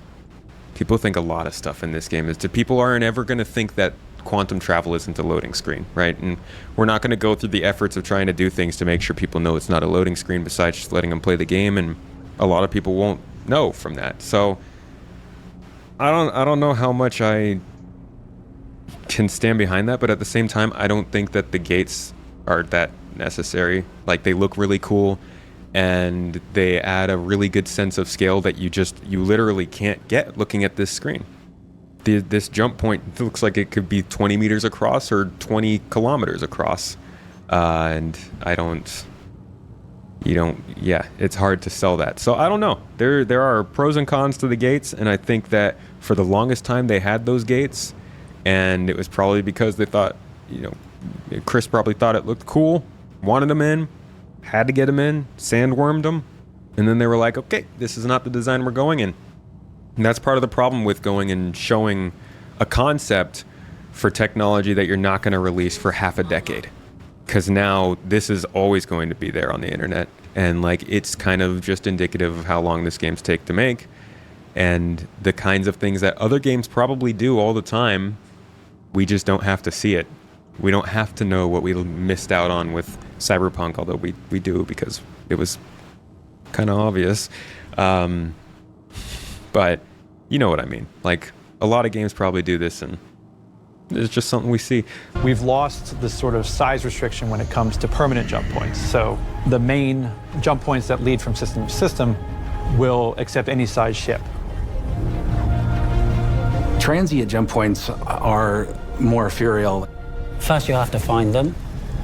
People think a lot of stuff in this game. People aren't ever going to think that quantum travel isn't a loading screen, right? And we're not going to go through the efforts of trying to do things to make sure people know it's not a loading screen besides just letting them play the game, and a lot of people won't know from that. So I don't know how much I can stand behind that, but at the same time, I don't think that the gates are that necessary. Like, they look really cool, and they add a really good sense of scale that you literally can't get looking at this screen. This jump point looks like it could be 20 meters across or 20 kilometers across, and it's hard to sell that. So I don't know. There are pros and cons to the gates, and I think that for the longest time they had those gates, and it was probably because they thought, you know, Chris probably thought it looked cool, wanted them in, had to get them in, sandwormed them, and then they were like, okay, this is not the design we're going in. And that's part of the problem with going and showing a concept for technology that you're not going to release for half a decade. Because now this is always going to be there on the internet. And, like, it's kind of just indicative of how long this games take to make. And the kinds of things that other games probably do all the time, we just don't have to see it. We don't have to know what we missed out on with Cyberpunk, although we do, because it was kind of obvious. But you know what I mean. Like, a lot of games probably do this, and it's just something we see. We've lost the sort of size restriction when it comes to permanent jump points. So the main jump points that lead from system to system will accept any size ship. Transient jump points are more ethereal. First you have to find them,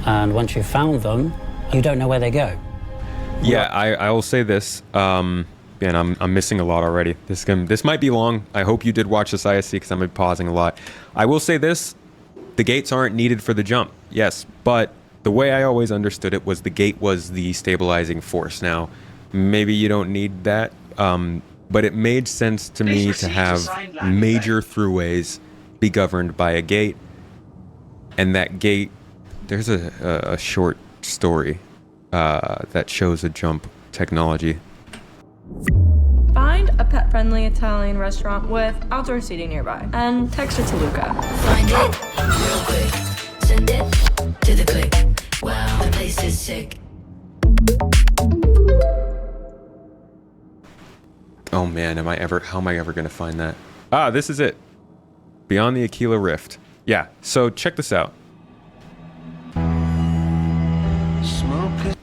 and once you've found them, you don't know where they go. Yeah, I will say this. Man, I'm missing a lot already. This might be long. I hope you did watch this ISC because I'm pausing a lot. I will say this: the gates aren't needed for the jump. Yes, but the way I always understood it was the gate was the stabilizing force. Now, maybe you don't need that, but it made sense to me to have major throughways be governed by a gate, and that gate. There's a short story that shows a jump technology. Find a pet-friendly Italian restaurant with outdoor seating nearby and text it to Luca. Find it real quick. Send it to the click. Wow, the place is sick. Oh man, how am I ever gonna find that? Ah, this is it. Beyond the Aquila Rift. Yeah, so check this out.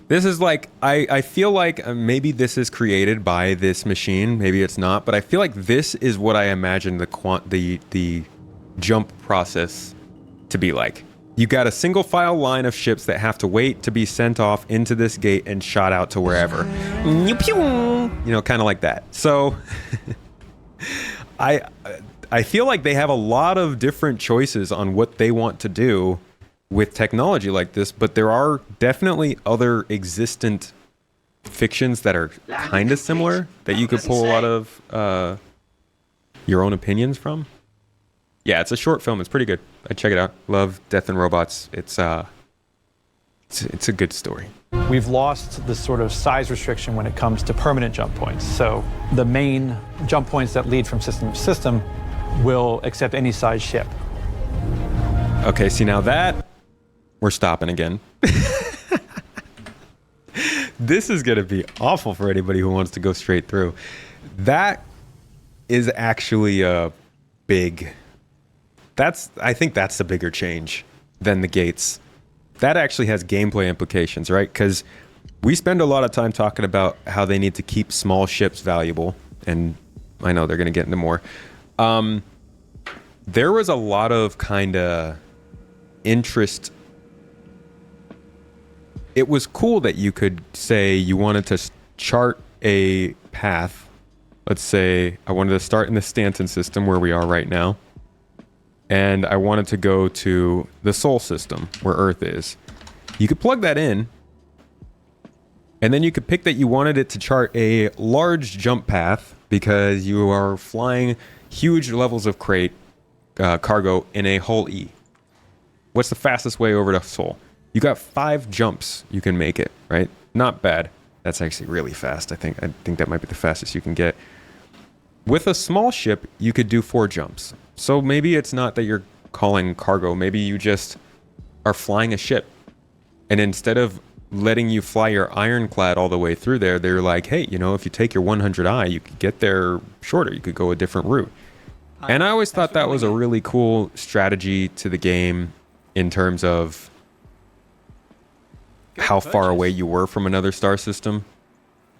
This is like, I feel like maybe this is created by this machine, maybe it's not, but I feel like this is what I imagine the jump process to be like. You got a single file line of ships that have to wait to be sent off into this gate and shot out to wherever. You know, kind of like that. So I feel like they have a lot of different choices on what they want to do with technology like this, but there are definitely other existent fictions that are kind of similar that you could pull a lot of your own opinions from. Yeah, it's a short film. It's pretty good. I check it out. Love Death and Robots. It's a good story. We've lost the sort of size restriction when it comes to permanent jump points. So the main jump points that lead from system to system will accept any size ship. Okay, see now that we're stopping again. This is going to be awful for anybody who wants to go straight through. That is actually a big... I think that's the bigger change than the gates. That actually has gameplay implications, right? Because we spend a lot of time talking about how they need to keep small ships valuable, and I know they're going to get into more. There was a lot of kind of interest. It was cool that you could say you wanted to chart a path. Let's say I wanted to start in the Stanton system where we are right now, and I wanted to go to the Sol system where Earth is. You could plug that in, and then you could pick that you wanted it to chart a large jump path because you are flying huge levels of cargo in a hull E. What's the fastest way over to Sol? You got 5 jumps you can make it, right? Not bad. That's actually really fast. I think that might be the fastest you can get. With a small ship, you could do 4 jumps. So maybe it's not that you're calling cargo. Maybe you just are flying a ship. And instead of letting you fly your ironclad all the way through there, they're like, hey, you know, if you take your 100i, you could get there shorter. You could go a different route. And I always thought that was a really cool strategy to the game in terms of how far away you were from another star system.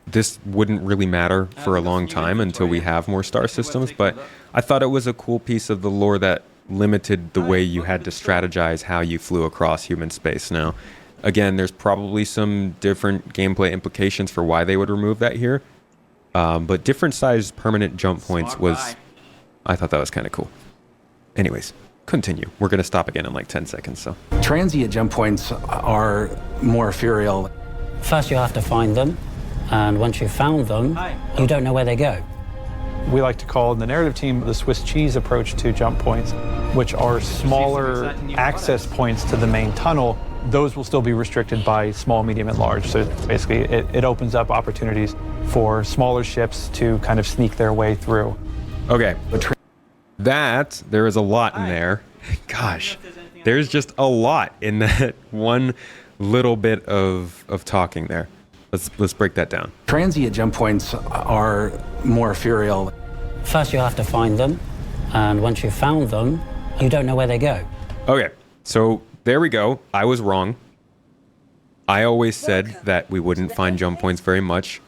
This wouldn't really matter for a long time until we have more star systems, but I thought it was a cool piece of the lore that limited the way you had to strategize how you flew across human space. Now, again, there's probably some different gameplay implications for why they would remove that here, but different sized permanent jump points was... I thought that was kind of cool. Anyways, continue. We're going to stop again in like 10 seconds, so... Transient jump points are more ethereal. First you have to find them, and once you've found them, you don't know where they go. We like to call in the narrative team the Swiss cheese approach to jump points, which are smaller access points to the main tunnel. Those will still be restricted by small, medium, and large. So basically, it opens up opportunities for smaller ships to kind of sneak their way through. Okay, there is a lot in there. Gosh, there's just a lot in that one little bit of talking there. Let's break that down. Transient jump points are more ethereal. First you have to find them, and once you've found them, you don't know where they go. Okay, so there we go. I was wrong. I always said that we wouldn't find jump points very much.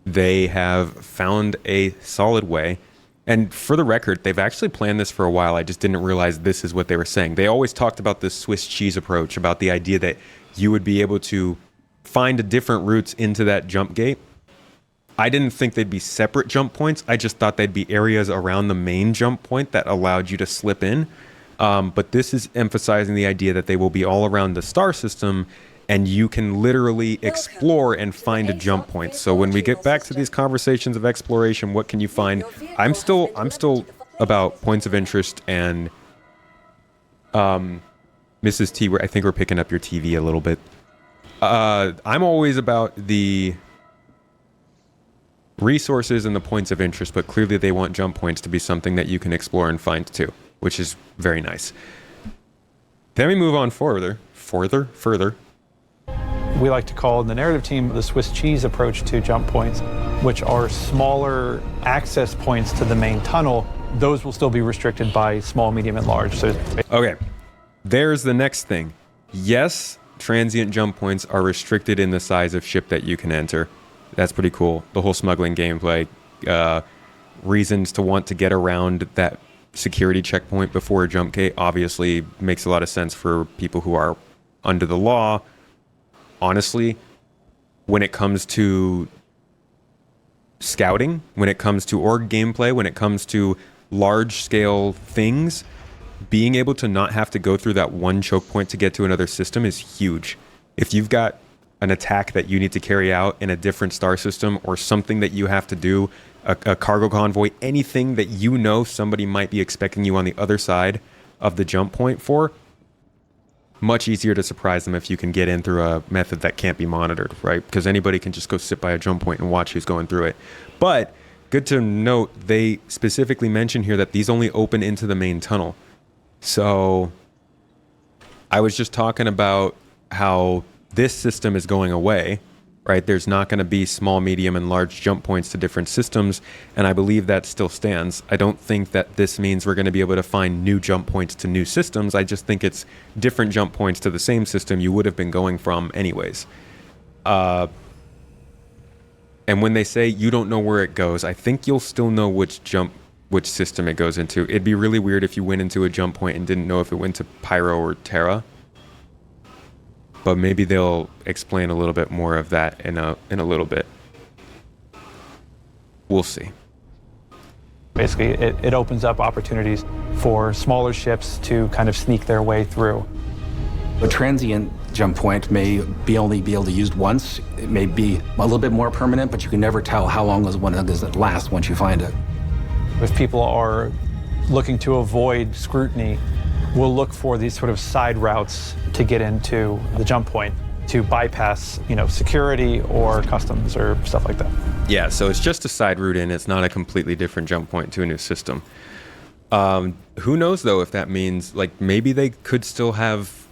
They have found a solid way. And for the record, they've actually planned this for a while. I just didn't realize this is what they were saying. They always talked about this Swiss cheese approach, about the idea that you would be able to find different routes into that jump gate. I didn't think they'd be separate jump points. I just thought they'd be areas around the main jump point that allowed you to slip in. But this is emphasizing the idea that they will be all around the star system, and you can literally explore and find a jump point. So when we get back to these conversations of exploration, what can you find? I'm still about points of interest and Mrs. T, I think we're picking up your TV a little bit. I'm always about the resources and the points of interest, but clearly they want jump points to be something that you can explore and find too, which is very nice. Then we move on further. We like to call in the narrative team the Swiss cheese approach to jump points, which are smaller access points to the main tunnel. Those will still be restricted by small, medium, and large. So okay, there's the next thing. Yes, transient jump points are restricted in the size of ship that you can enter. That's pretty cool. The whole smuggling gameplay, reasons to want to get around that security checkpoint before a jump gate obviously makes a lot of sense for people who are under the law. Honestly, when it comes to scouting, when it comes to org gameplay, when it comes to large-scale things, being able to not have to go through that one choke point to get to another system is huge. If you've got an attack that you need to carry out in a different star system, or something that you have to do, a cargo convoy, anything that you know somebody might be expecting you on the other side of the jump point for, much easier to surprise them if you can get in through a method that can't be monitored, right? Because anybody can just go sit by a jump point and watch who's going through it. But good to note, they specifically mention here that these only open into the main tunnel. So I was just talking about how this system is going away, right? There's not going to be small, medium, and large jump points to different systems, and I believe that still stands. I don't think that this means we're going to be able to find new jump points to new systems. I just think it's different jump points to the same system you would have been going from anyways. And when they say you don't know where it goes, I think you'll still know which system it goes into. It'd be really weird if you went into a jump point and didn't know if it went to Pyro or Terra. But maybe they'll explain a little bit more of that in a little bit. We'll see. Basically, it opens up opportunities for smaller ships to kind of sneak their way through. A transient jump point may only be able to be used once. It may be a little bit more permanent, but you can never tell how long does it last once you find it. If people are looking to avoid scrutiny, we'll look for these sort of side routes to get into the jump point, to bypass, security or customs or stuff like that. Yeah, so it's just a side route in. It's not a completely different jump point to a new system. Who knows, though, if that means, maybe they could still have...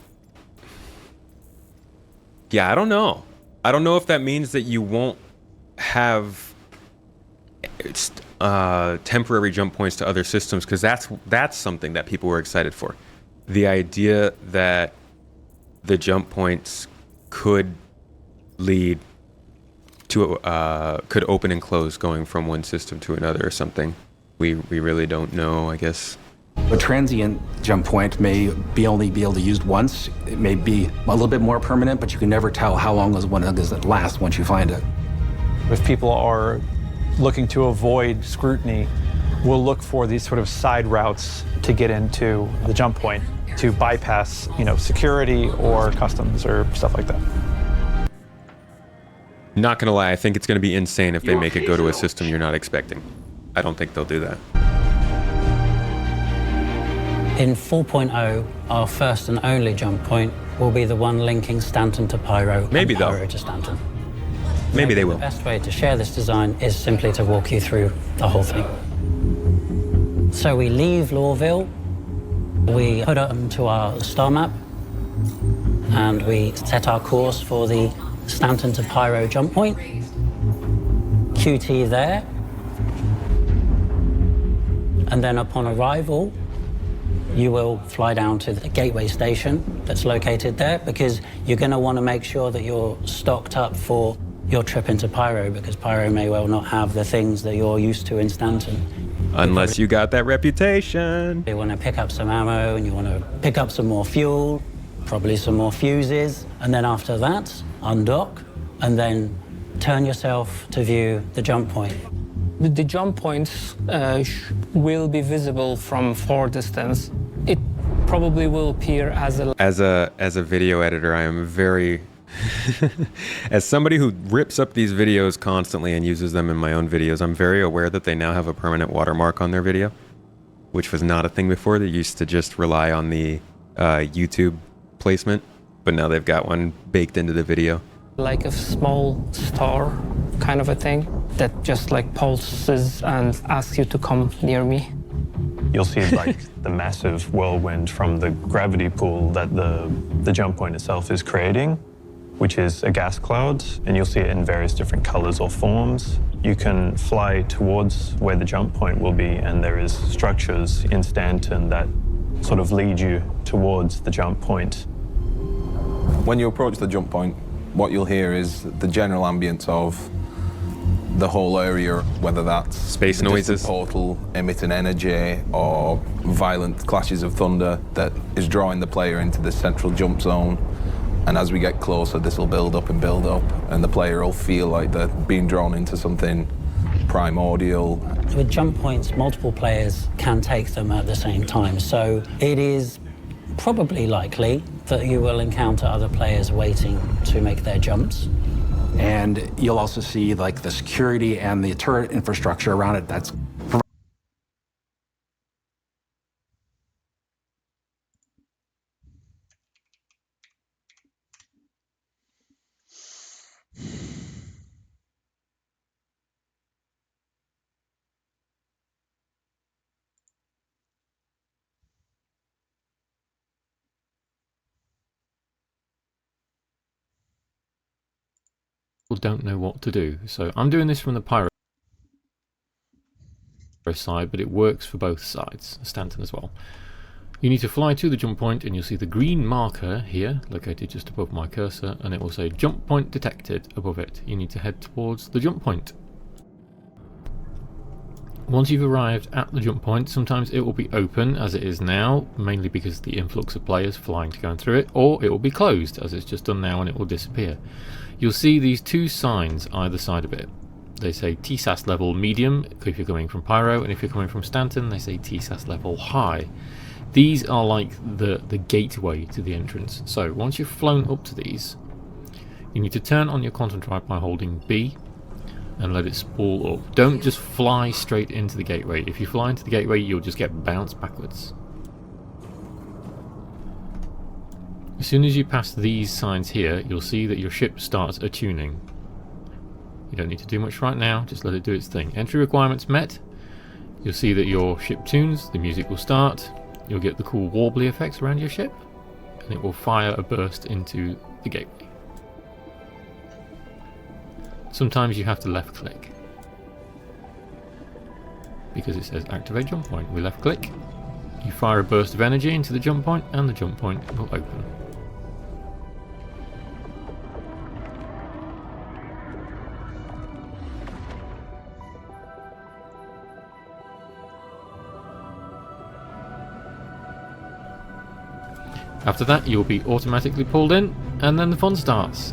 Yeah, I don't know. I don't know if that means that you won't have temporary jump points to other systems, because that's something that people were excited for. The idea that the jump points could lead to could open and close going from one system to another or something. We really don't know, I guess. A transient jump point may only be able to be used once. It may be a little bit more permanent, but you can never tell how long does it last once you find it. If people are looking to avoid scrutiny, we'll look for these sort of side routes to get into the jump point, to bypass, security or customs or stuff like that. Not gonna lie, I think it's gonna be insane if they make it go to a system you're not expecting. I don't think they'll do that. In 4.0, our first and only jump point will be the one linking Stanton to Pyro, Maybe and Pyro they'll. to Stanton. Maybe they will. The best way to share this design is simply to walk you through the whole thing. So we leave Lorville, we put it onto our star map, and we set our course for the Stanton to Pyro jump point. QT there. And then upon arrival, you will fly down to the gateway station that's located there, because you're going to want to make sure that you're stocked up for your trip into Pyro, because Pyro may well not have the things that you're used to in Stanton. Unless you got that reputation. You want to pick up some ammo, and you want to pick up some more fuel, probably some more fuses, and then after that, undock, and then turn yourself to view the jump point. The jump points will be visible from far distance. It probably will appear as a video editor, I am very as somebody who rips up these videos constantly and uses them in my own videos, I'm very aware that they now have a permanent watermark on their video, which was not a thing before. They used to just rely on the YouTube placement, but now they've got one baked into the video. Like a small star kind of a thing that just like pulses and asks you to come near me. You'll see like the massive whirlwind from the gravity pool that the jump point itself is creating, which is a gas cloud, and you'll see it in various different colors or forms. You can fly towards where the jump point will be, and there is structures in Stanton that sort of lead you towards the jump point. When you approach the jump point, what you'll hear is the general ambience of the whole area, whether that's space the noises, distant portal emitting energy, or violent clashes of thunder that is drawing the player into the central jump zone. And as we get closer, this will build up, and the player will feel like they're being drawn into something primordial. With jump points, multiple players can take them at the same time, so it is probably likely that you will encounter other players waiting to make their jumps. And you'll also see like the security and the turret infrastructure around it that's don't know what to do. So I'm doing this from the Pyro side, but it works for both sides, Stanton as well. You need to fly to the jump point, and you'll see the green marker here located just above my cursor, and it will say jump point detected above it. You need to head towards the jump point. Once you've arrived at the jump point, sometimes it will be open as it is now, mainly because of the influx of players flying to go through it, or it will be closed as it's just done now and it will disappear. You'll see these two signs either side of it. They say TSAS level medium if you're coming from Pyro, and if you're coming from Stanton they say TSAS level high. These are like the gateway to the entrance. So once you've flown up to these, you need to turn on your quantum drive by holding B and let it spool up. Don't just fly straight into the gateway. If you fly into the gateway, you'll just get bounced backwards. As soon as you pass these signs here, you'll see that your ship starts attuning. You don't need to do much right now, just let it do its thing. Entry requirements met. You'll see that your ship tunes, the music will start, you'll get the cool warbly effects around your ship, and it will fire a burst into the gateway. Sometimes you have to left click, because it says activate jump point. We left click, you fire a burst of energy into the jump point, and the jump point will open. After that, you'll be automatically pulled in, and then the fun starts.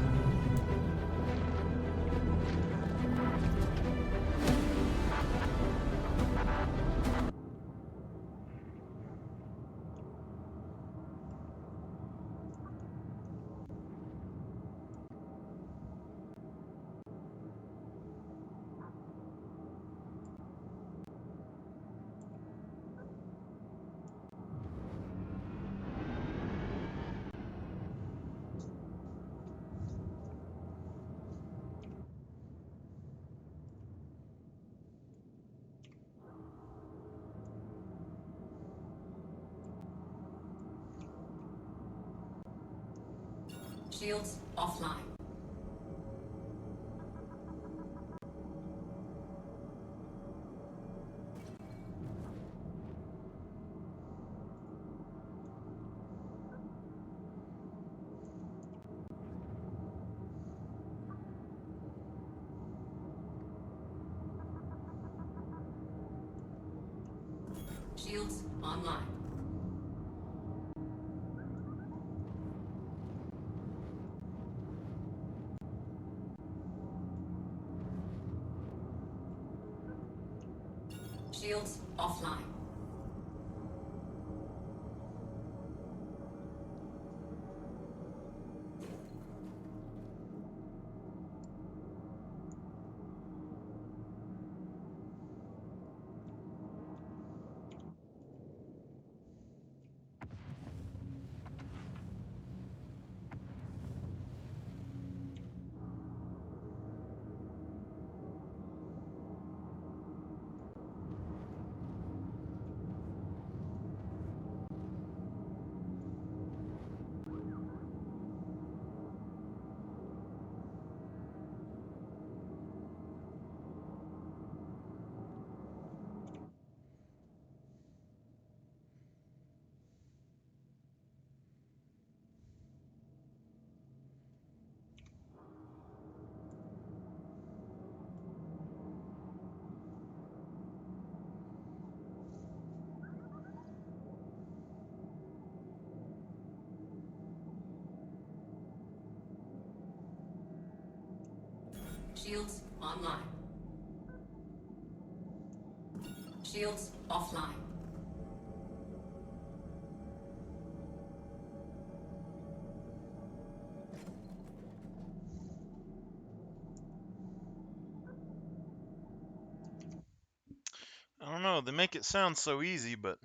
Shields offline. Shields online. Shields offline. Shields online. Shields offline. I don't know, they make it sound so easy, but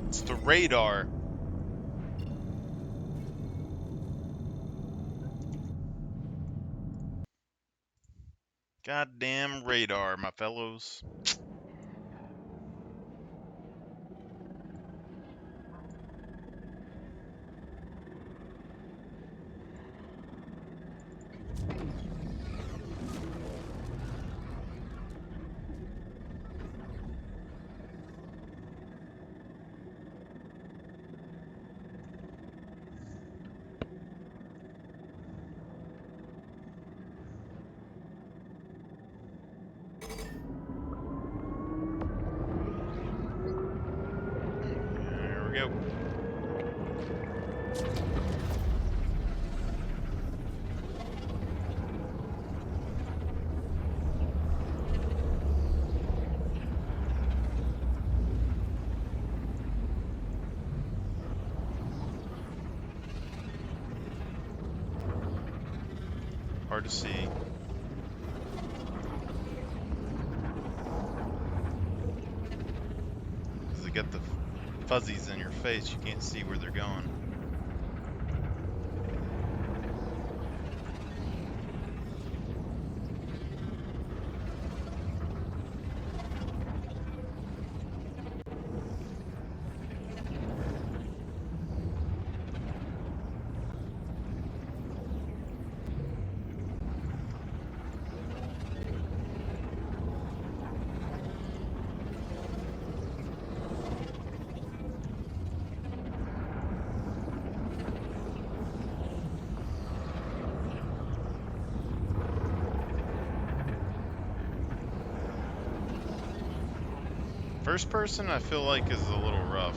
it's the radar. Goddamn radar, my fellows. There we go. Hard to see. Because they got the fuzzies in your face, you can't see where they're going. First person, I feel like, is a little rough.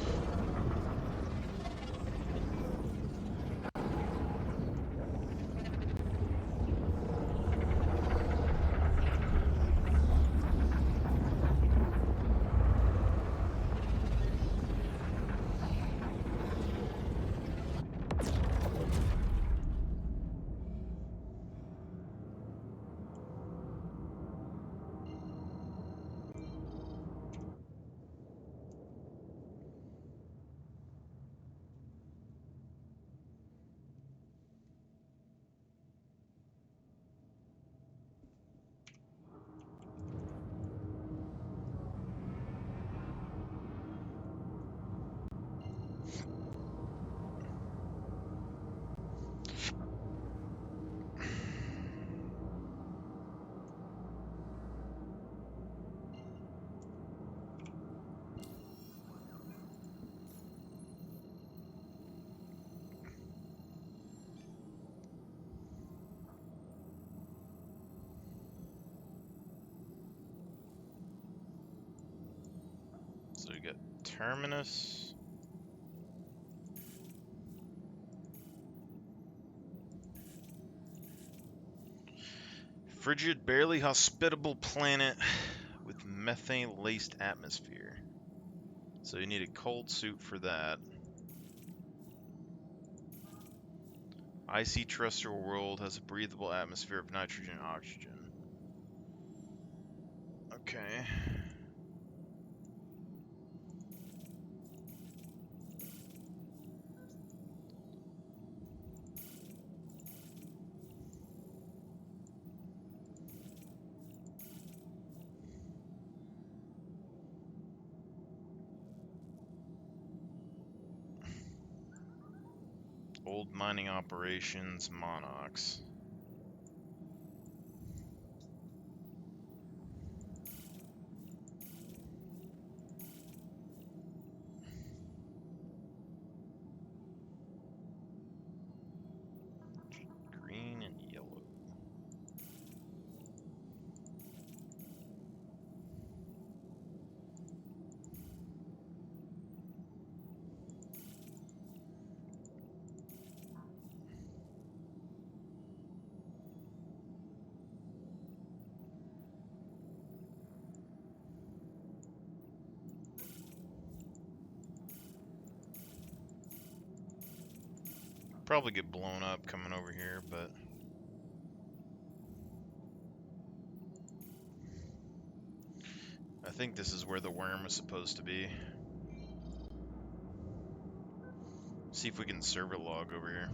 So we got Terminus. Frigid, barely hospitable planet with methane-laced atmosphere. So you need a cold suit for that. Icy terrestrial world has a breathable atmosphere of nitrogen and oxygen. Okay. Old mining operations, Monox. Green and yellow. Probably get blown up coming over here, but I think this is where the worm is supposed to be. See if we can server log over here.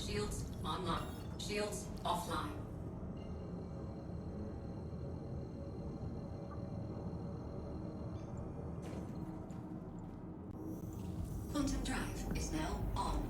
Shields online. Shields offline. Quantum drive is now on.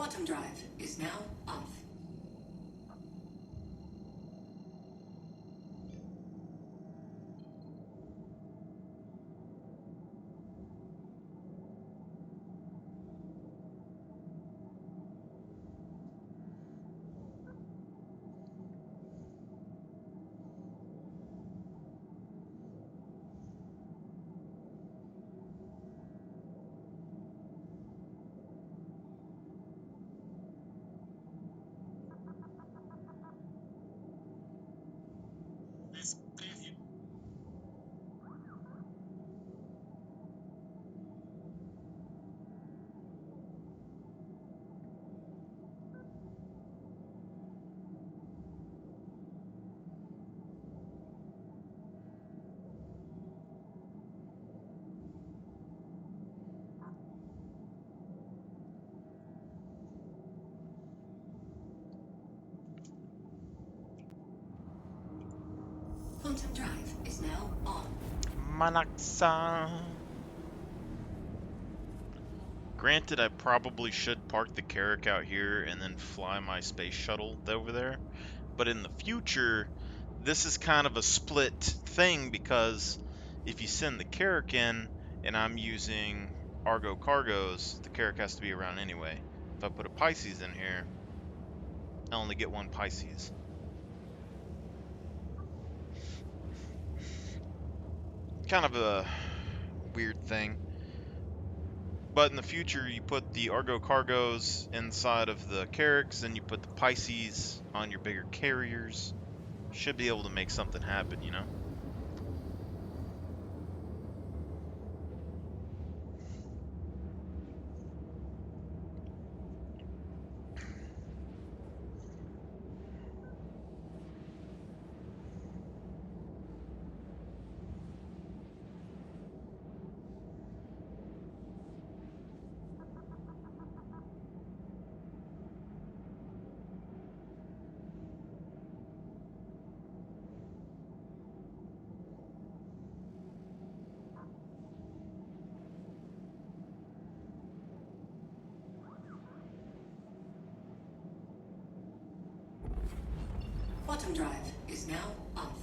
Quantum drive is now off. Quantum drive is now on. Manaxa. Granted, I probably should park the Carrack out here and then fly my space shuttle over there. But in the future, this is kind of a split thing because if you send the Carrack in and I'm using Argo cargoes, the Carrack has to be around anyway. If I put a Pisces in here, I only get one Pisces. Kind of a weird thing. But in the future, you put the Argo cargoes inside of the Carracks, and you put the Pisces on your bigger carriers. Should be able to make something happen, you know? Quantum drive is now off.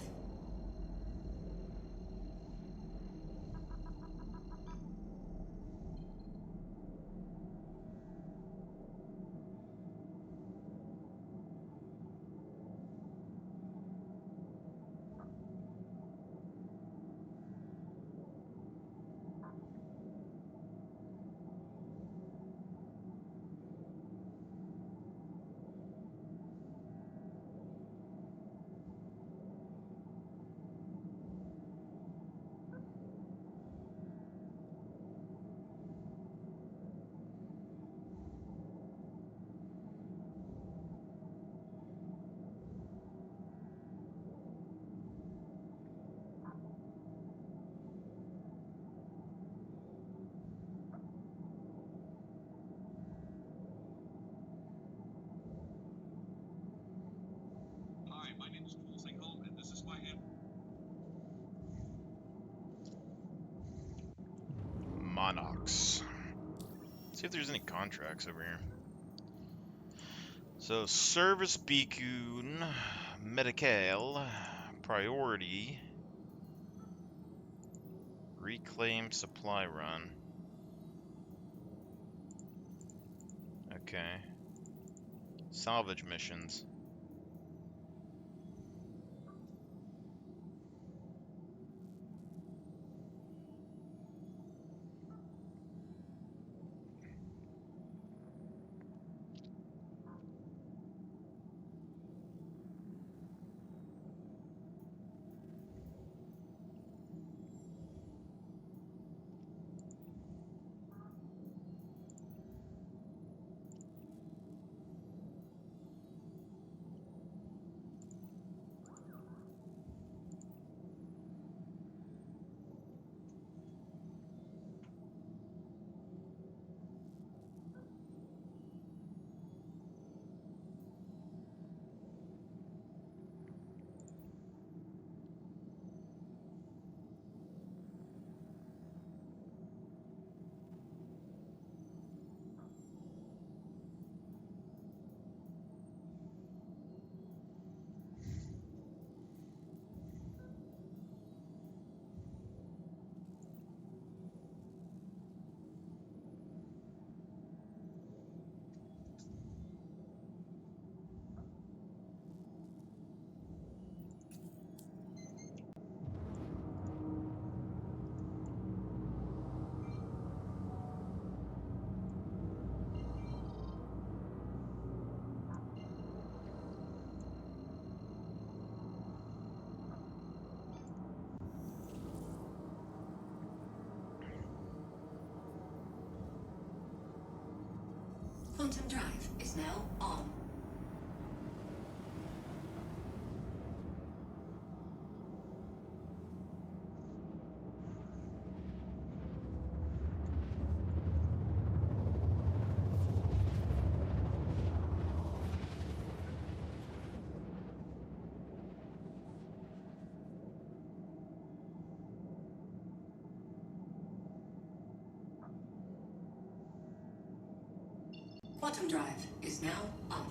Monox. See if there's any contracts over here. So, Service Beacon, Medical, Priority, Reclaim Supply Run. Okay. Salvage missions. Quantum drive is now on. Quantum drive is now off.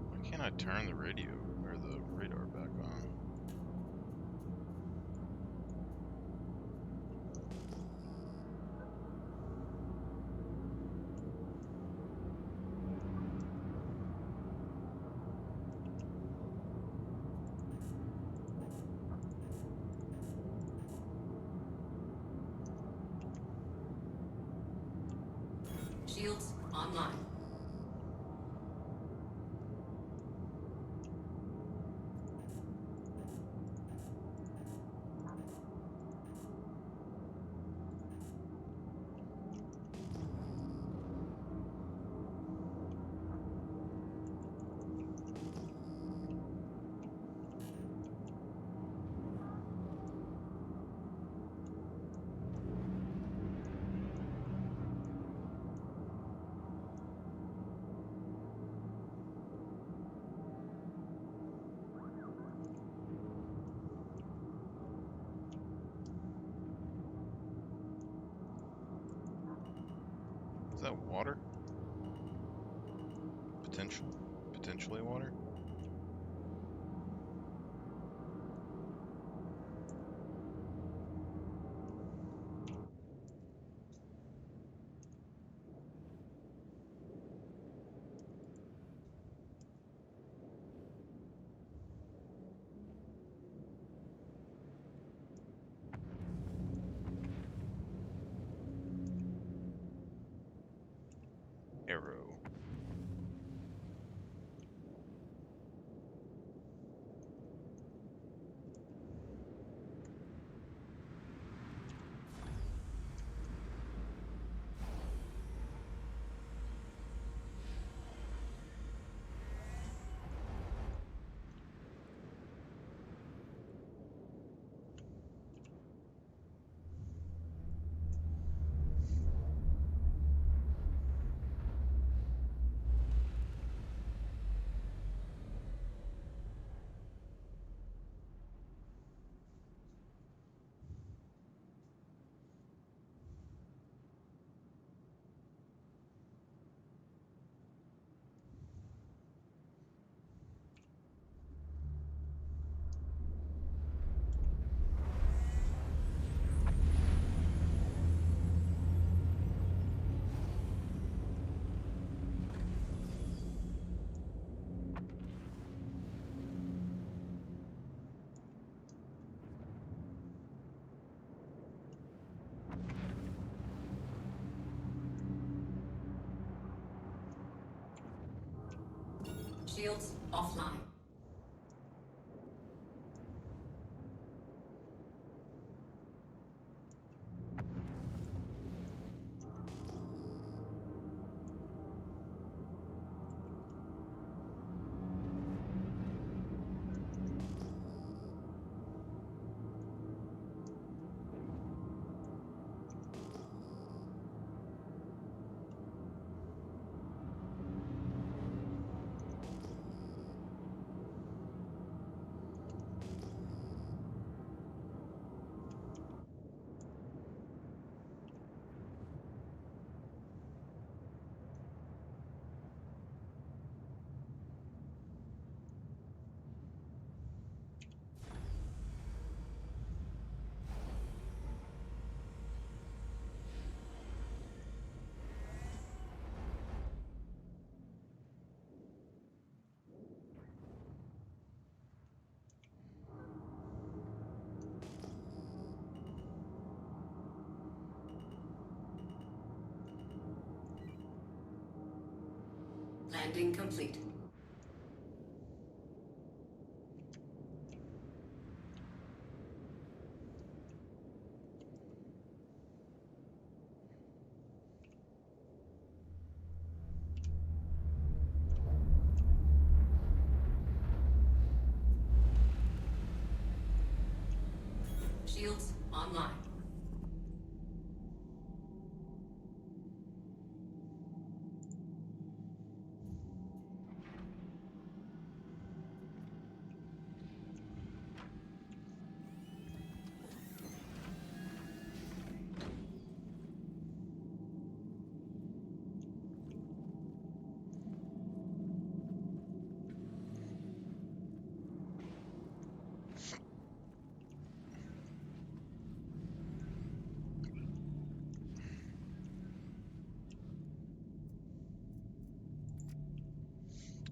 Why can't I turn the radio or the radar back on? Shields online. Is that water? Potentially water? Arrow. Shields offline. Landing complete. Shields online.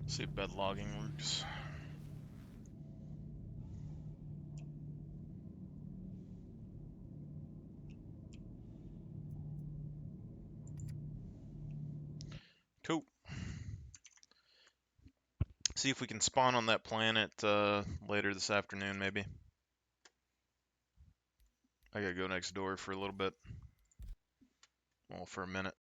See if bed logging works. Cool. See if we can spawn on that planet later this afternoon, maybe. I gotta go next door for a little bit. Well, for a minute.